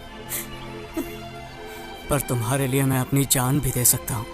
पर तुम्हारे लिए मैं अपनी जान भी दे सकता हूँ।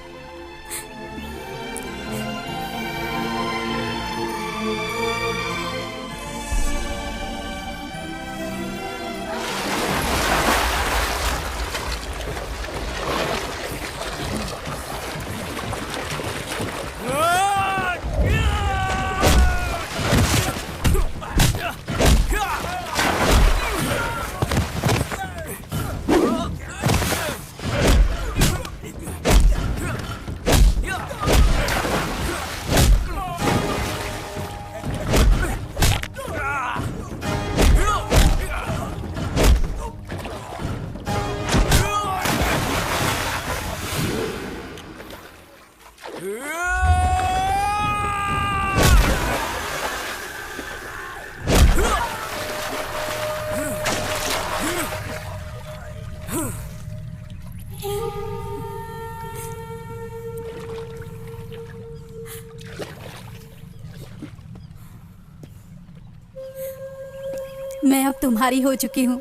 मैं अब तुम्हारी हो चुकी हूँ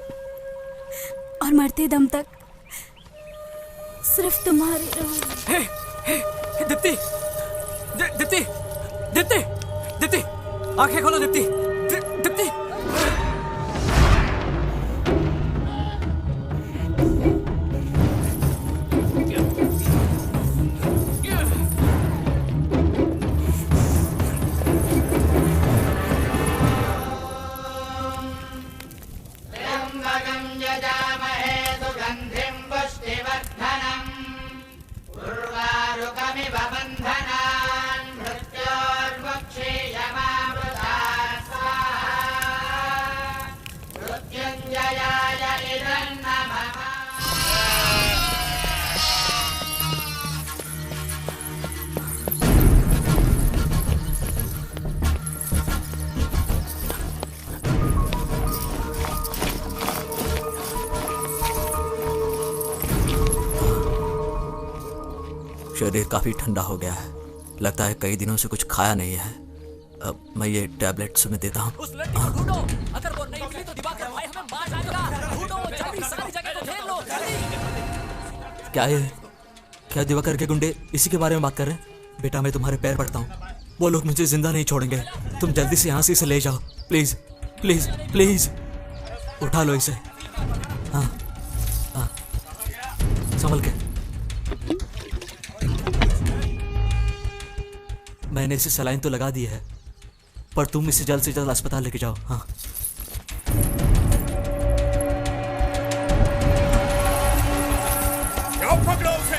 और मरते दम तक सिर्फ तुम्हारी रहूंगी। दीप्ति, दीप्ति, दीप्ति, दीप्ति, आंखें खोलो दीप्ति, दीप्ति। शरीर काफी ठंडा हो गया है, लगता है कई दिनों से कुछ खाया नहीं है। अब मैं ये टैबलेट तुम्हें देता हूँ। उस लड़की को ढूंढो, अगर वो नहीं मिली तो दिवाकर भाई हमें मार डालेगा। ढूंढो जल्दी, सारी जगह को घेर लो जल्दी। क्या है? क्या दिवाकर के गुंडे इसी के बारे में बात कर रहे हैं? बेटा मैं तुम्हारे पैर पड़ता हूँ, वो लोग मुझे जिंदा नहीं छोड़ेंगे। तुम जल्दी से यहाँ से इसे ले जाओ, प्लीज प्लीज प्लीज। उठा लो इसे। हाँ हाँ, संभल के। मैंने इसे सलाइन तो लगा दी है, पर तुम इसे जल्द से जल्द अस्पताल लेके जाओ। हाँ पकड़ो उसे।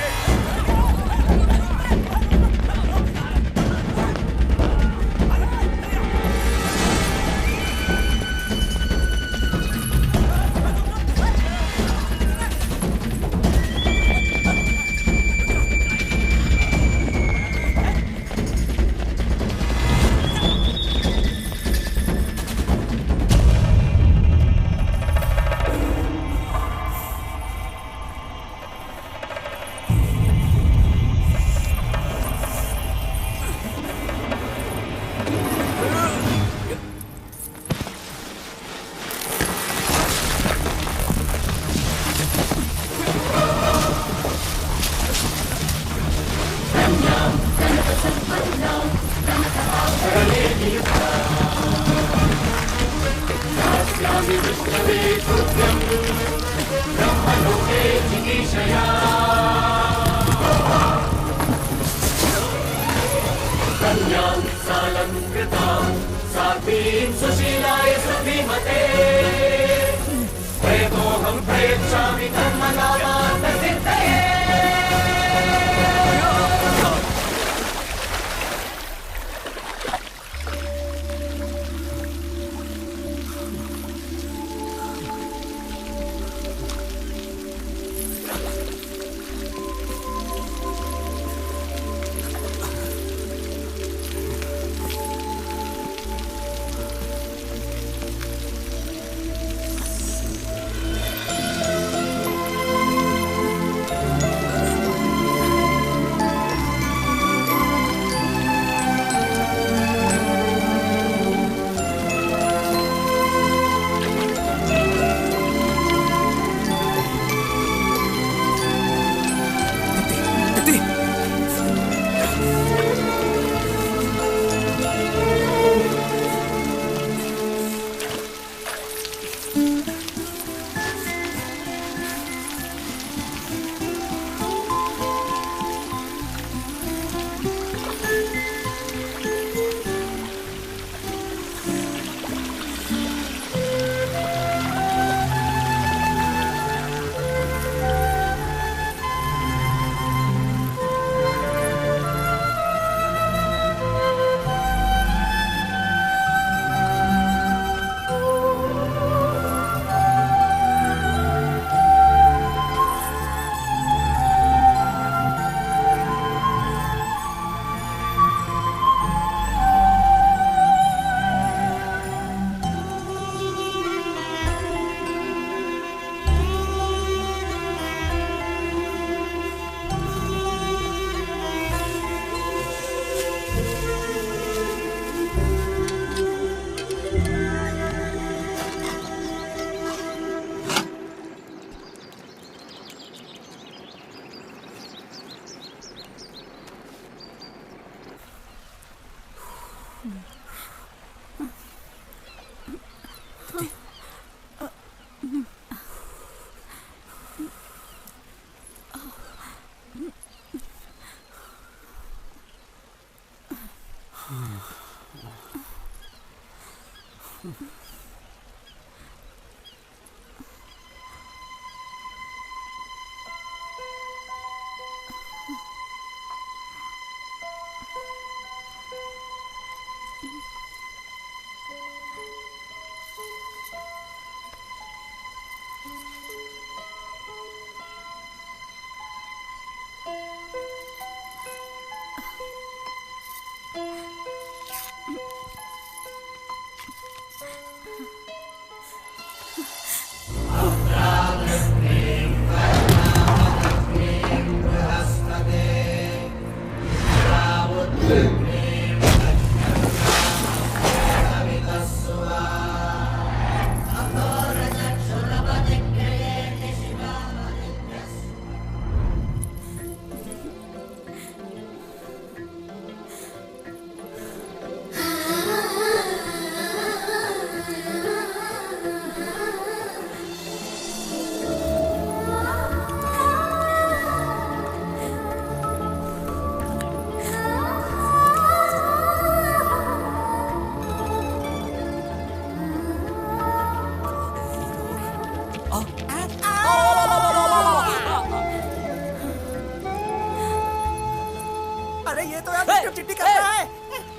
तो यार चिट्ठी कर रहा है।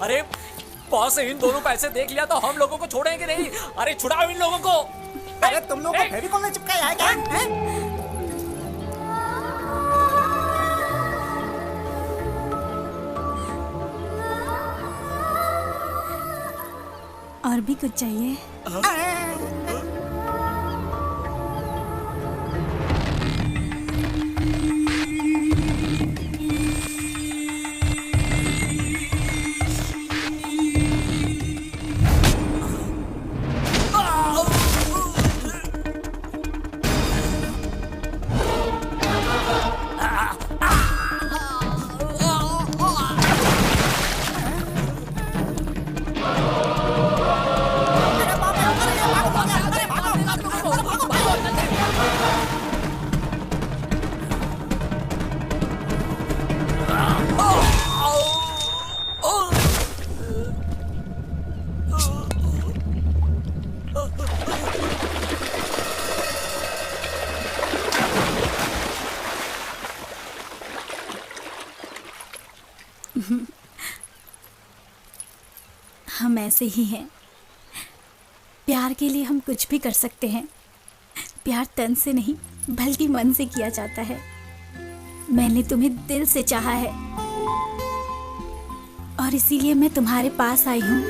अरे बॉस, इन दोनों को ऐसे देख लिया तो हम लोगों को छोड़ेंगे नहीं। अरे छुड़ाओ इन लोगों को। अरे तुम लोग को फेविकॉल में चिपकाया है क्या? और भी कुछ चाहिए? हम ऐसे ही हैं। प्यार के लिए हम कुछ भी कर सकते हैं। प्यार तन से नहीं बल्कि मन से किया जाता है। मैंने तुम्हें दिल से चाहा है और इसीलिए मैं तुम्हारे पास आई हूँ।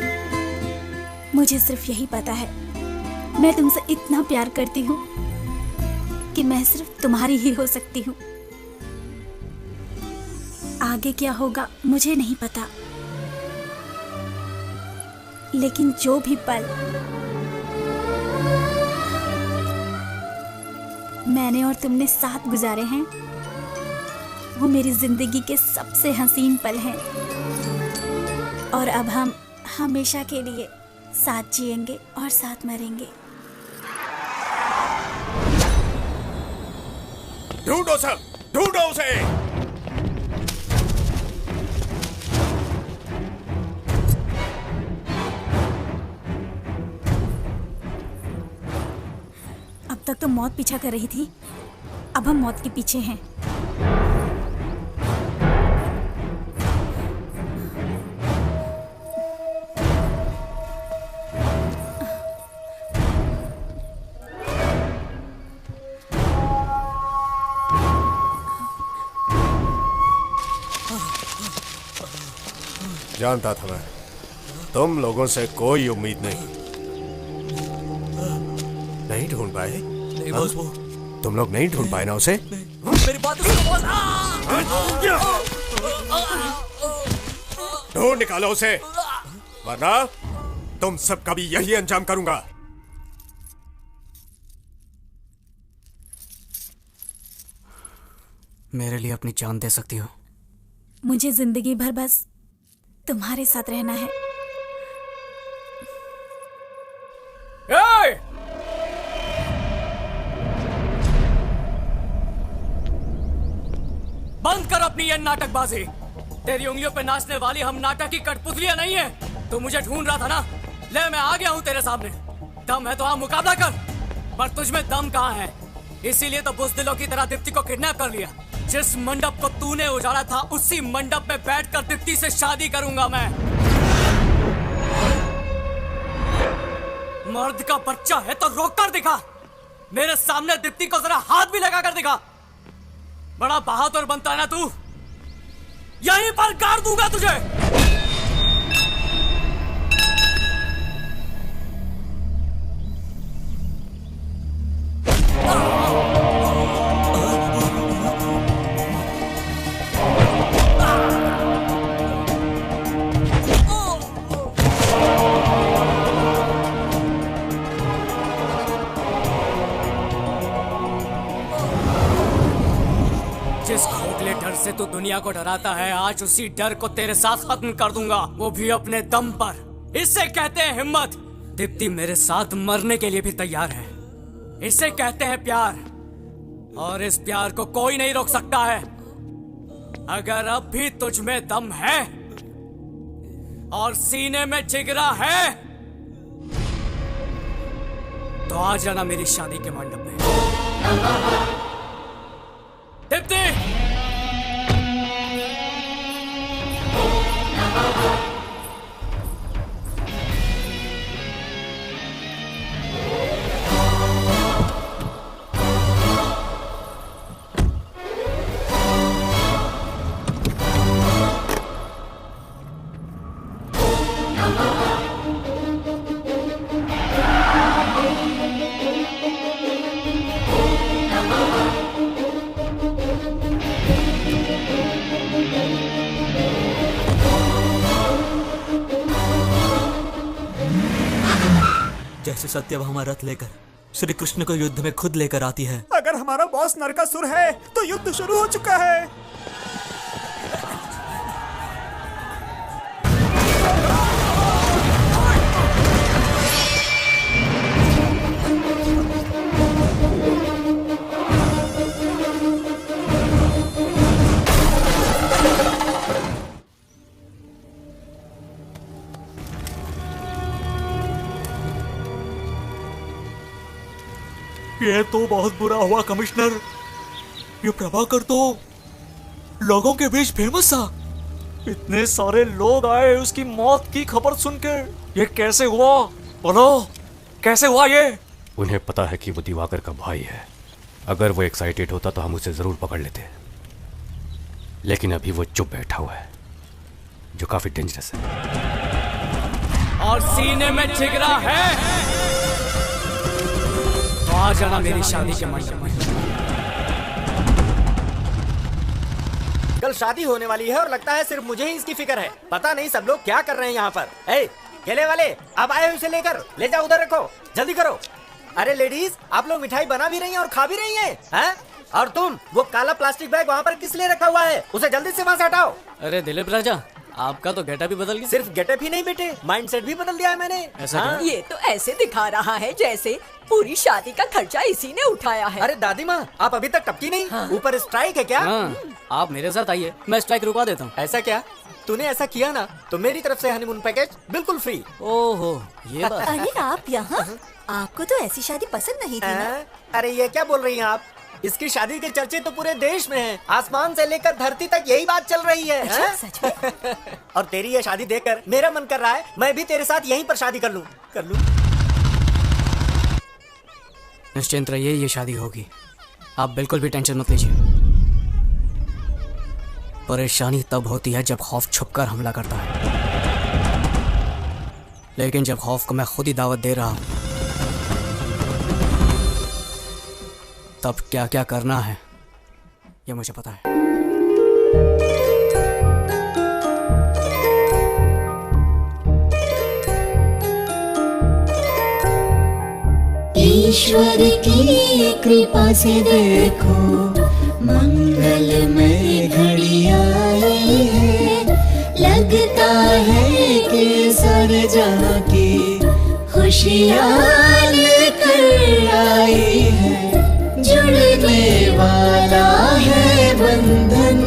मुझे सिर्फ यही पता है, मैं तुमसे इतना प्यार करती हूँ कि मैं सिर्फ तुम्हारी ही हो सकती हूँ। आगे क्या होगा मुझे नहीं पता, लेकिन जो भी पल मैंने और तुमने साथ गुजारे हैं वो मेरी जिंदगी के सबसे हसीन पल हैं। और अब हम हमेशा के लिए साथ जिएंगे और साथ मरेंगे। ढूंढो सब, ढूंढो उसे। अब तक तो मौत पीछा कर रही थी, अब हम मौत के पीछे हैं। जानता था मैं, तुम लोगों से कोई उम्मीद नहीं ढूंढ पाए। नहीं बॉस, वो तुम लोग नहीं ढूंढ पाए ना उसे? मेरी बात तो सुनो बॉस। ढूंढ निकालो उसे, वरना तुम सबका भी यही अंजाम करूंगा। मेरे लिए अपनी जान दे सकती हो? मुझे जिंदगी भर बस तुम्हारे साथ रहना है। बंद कर अपनी ये नाटकबाजी। तेरी उंगलियों पे नाचने वाली हम नाटक की कठपुतलियां नहीं है। तू मुझे ढूंढ रहा था ना, ले मैं आ गया हूं तेरे सामने। दम है तो आ मुकाबला कर, पर तुझ में दम कहाँ है? इसीलिए तो बुज़दिलों की तरह दीप्ति को किडनैप कर लिया। जिस मंडप को तूने उजाड़ा था उसी मंडप में बैठकर दीप्ति से शादी करूंगा मैं। मर्द का बच्चा है तो रोक कर दिखा। मेरे सामने दीप्ति को जरा हाथ भी लगा कर दिखा। बड़ा बहादुर बनता है ना तू, यहीं पर गाड़ दूंगा तुझे। जिस खोखले डर से तू दुनिया को डराता है, आज उसी डर को तेरे साथ खत्म कर दूंगा, वो भी अपने दम पर। इससे कहते हैं हिम्मत। दीप्ति मेरे साथ मरने के लिए भी तैयार है। इसे कहते हैं प्यार, और इस प्यार को कोई नहीं रोक सकता है। अगर अब भी तुझ में दम है और सीने में जिगरा है तो आ जाना मेरी शादी के मंडप में। दीप्ति! से सत्यभामा रथ लेकर श्री कृष्ण को युद्ध में खुद लेकर आती है। अगर हमारा बॉस नरकासुर है तो युद्ध शुरू हो चुका है। ये तो बहुत बुरा हुआ कमिश्नर। ये प्रभाकर तो लोगों के बीच फेमस था। इतने सारे लोग आए उसकी मौत की खबर सुनकर। ये कैसे हुआ? बोलो, कैसे हुआ ये? उन्हें पता है कि वो दिवाकर का भाई है। अगर वो एक्साइटेड होता तो हम उसे जरूर पकड़ लेते, लेकिन अभी वो चुप बैठा हुआ है, जो काफी डेंजरस है। और सीने में जिगरा है तो आ जाना मेरी शादी के मंडप में। कल शादी होने वाली है और लगता है सिर्फ मुझे ही इसकी फिक्र है। पता नहीं सब लोग क्या कर रहे हैं यहाँ पर। ए, केले वाले, अब आए उसे लेकर ले जाओ, उधर रखो, जल्दी करो। अरे लेडीज, आप लोग मिठाई बना भी रही हैं और खा भी रही हैं, हैं? और तुम वो काला प्लास्टिक बैग वहाँ पर किस लिए रखा हुआ है? उसे जल्दी से वहाँ से हटाओ। अरे दिलीप राजा, आपका तो गेटअप भी बदल गया। सिर्फ गेटअप ही नहीं बेटे, माइंडसेट भी बदल दिया है मैंने। ऐसा क्या? ये तो ऐसे दिखा रहा है जैसे पूरी शादी का खर्चा इसी ने उठाया है। अरे दादी माँ, आप अभी तक टपकी नहीं? ऊपर स्ट्राइक है क्या? आप मेरे साथ आइए, मैं स्ट्राइक रुकवा देता हूँ। ऐसा क्या? तूने ऐसा किया ना तो मेरी तरफ से हनीमून पैकेज बिल्कुल फ्री। ओहो, ये बात। अरे आप यहाँ? आपको तो ऐसी शादी पसंद नहीं थी ना? अरे ये क्या बोल रही हैं आप? इसकी शादी के चर्चे तो पूरे देश में हैं। आसमान से लेकर धरती तक यही बात चल रही है। अच्छा, सच में? और तेरी ये शादी देखकर मेरा मन कर रहा है मैं भी तेरे साथ यहीं पर शादी कर लूं। निश्चिंत रहिए, ये शादी होगी। आप बिल्कुल भी टेंशन मत लीजिए। परेशानी तब होती है जब खौफ छुपकर हमला करता है, लेकिन जब खौफ को मैं खुद ही दावत दे रहा हूं, तब क्या क्या करना है ये मुझे पता है। ईश्वर की कृपा से देखो मंगलमय घड़ी आई है। लगता है कि सारे जहां की खुशियां लेकर आई है। जुड़ने वाला है बंधन,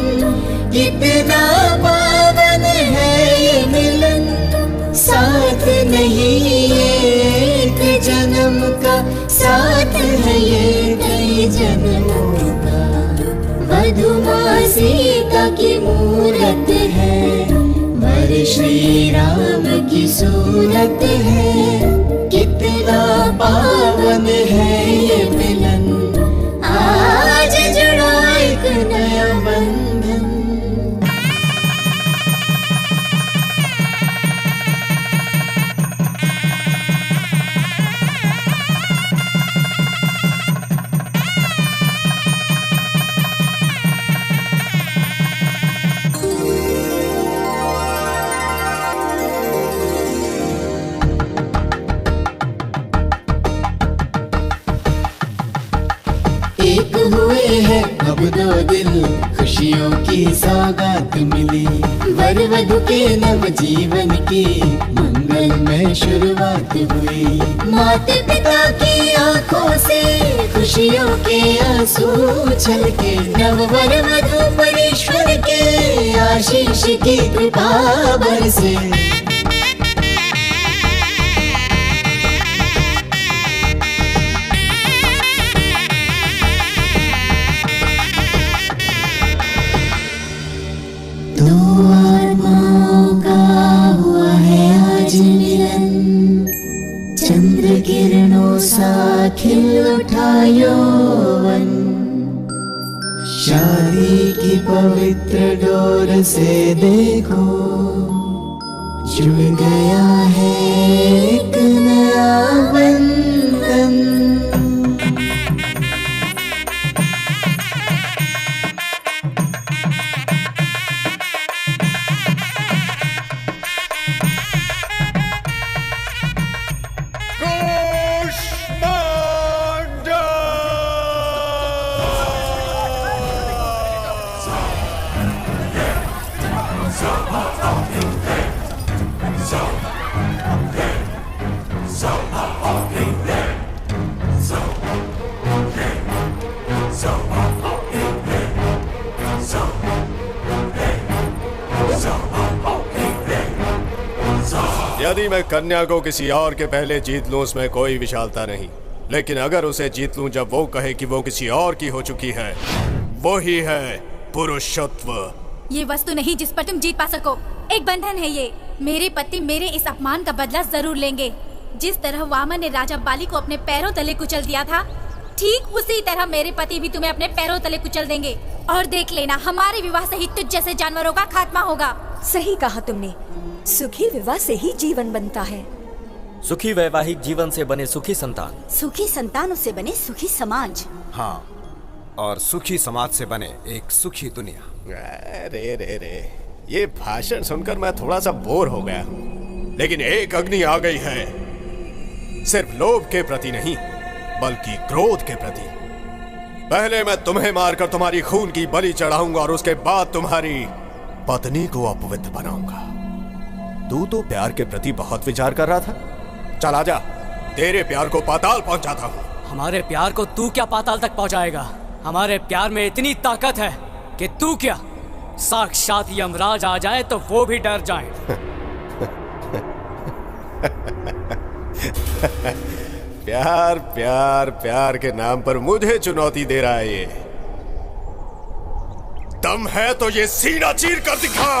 कितना पावन है ये मिलन। साथ नहीं एक जन्म का, साथ है ये कई जन्मों का। वधुमा सीता की मूरत है, वर श्री राम की सूरत है। कितना पावन है ये मिलन, आज जुड़ा एक नया बंधन। एक हुए हैं अब दो दिल, खुशियों की सौगात मिली। वर वधु के नव जीवन की मंगलमय शुरुआत हुई। माता पिता की आंखों से खुशियों के आंसू छलके। नववर वधु पर ईश्वर के आशीष की कृपा बरसे। दो आत्माओं का हुआ है आज मिलन। चंद्र किरणों सा खिल उठा यौवन। शादी की पवित्र डोर से देखो जुड़ गया है एक नया बंधन। यदि मैं कन्या को किसी और के पहले जीत लूं उसमें कोई विशालता नहीं, लेकिन अगर उसे जीत लूं जब वो कहे कि वो किसी और की हो चुकी है, वो ही है पुरुषत्व। ये वस्तु नहीं जिस पर तुम जीत पा सको, एक बंधन है ये। मेरे पति मेरे इस अपमान का बदला जरूर लेंगे। जिस तरह वामन ने राजा बाली को अपने पैरों तले कुचल दिया था, ठीक उसी तरह मेरे पति भी तुम्हें अपने पैरों तले कुचल देंगे। और देख लेना, हमारे विवाह से ही तुझ जैसे जानवरों का खात्मा होगा। सही कहा तुमने, सुखी विवाह से ही जीवन बनता है। सुखी वैवाहिक जीवन से बने सुखी संतान, सुखी संतानों से बने सुखी समाज। हाँ, और सुखी समाज से बने एक सुखी दुनिया। रे रे रे, ये भाषण सुनकर मैं थोड़ा सा बोर हो गया हूँ। लेकिन एक अग्नि आ गई है, सिर्फ लोभ के प्रति नहीं बल्कि क्रोध के प्रति। पहले मैं तुम्हें मारकर तुम्हारी खून की बलि चढ़ाऊंगा और उसके बाद तुम्हारी पत्नी को अपवित्र बनाऊंगा। तू तो प्यार के प्रति बहुत विचार कर रहा था। चल आजा, तेरे प्यार को पाताल पहुंचाता हूँ। हमारे प्यार को तू क्या पाताल तक पहुंचाएगा? हमारे प्यार में इतनी ताकत है कि तू क्या, साक्षात यमराज आ जाए तो वो भी डर जाए। प्यार प्यार प्यार के नाम पर मुझे चुनौती दे रहा है ये। दम है तो ये सीना चीर कर दिखा।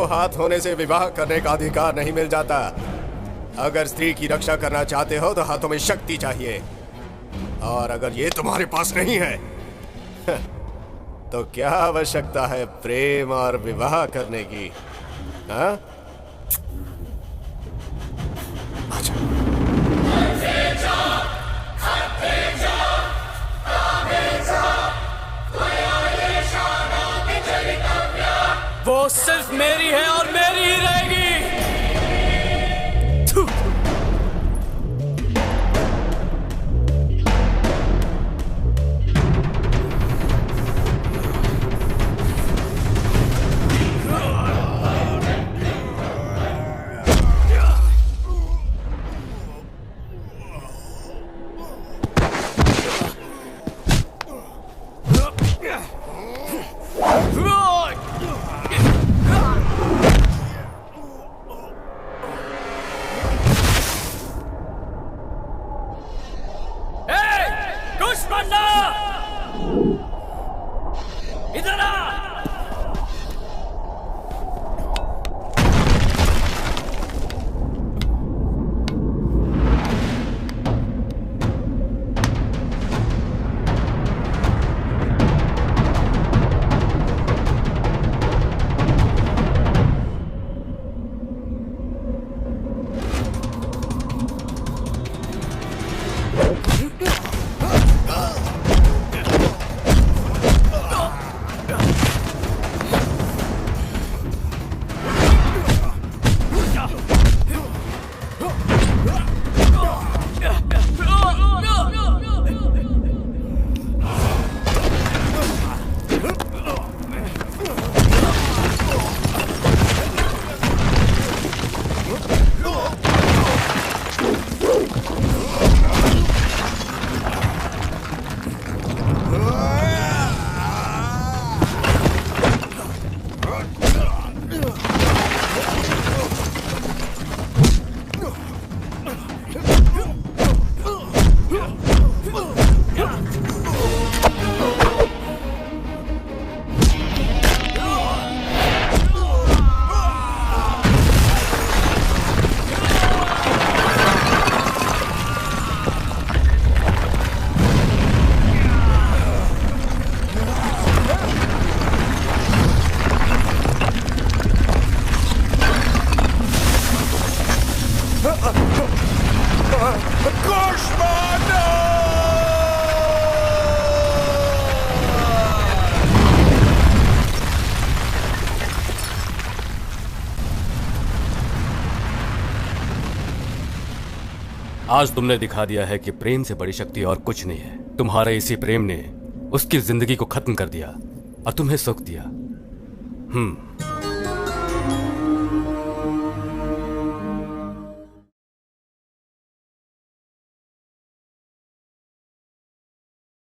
को हाथ होने से विवाह करने का अधिकार नहीं मिल जाता। अगर स्त्री की रक्षा करना चाहते हो तो हाथों में शक्ति चाहिए, और अगर ये तुम्हारे पास नहीं है तो क्या आवश्यकता है प्रेम और विवाह करने की? हाँ? अच्छा। वो सिर्फ मेरी है और मेरी ही रहेगी। इधर आ। आज तुमने दिखा दिया है कि प्रेम से बड़ी शक्ति और कुछ नहीं है। तुम्हारे इसी प्रेम ने उसकी जिंदगी को खत्म कर दिया और तुम्हें सुख दिया।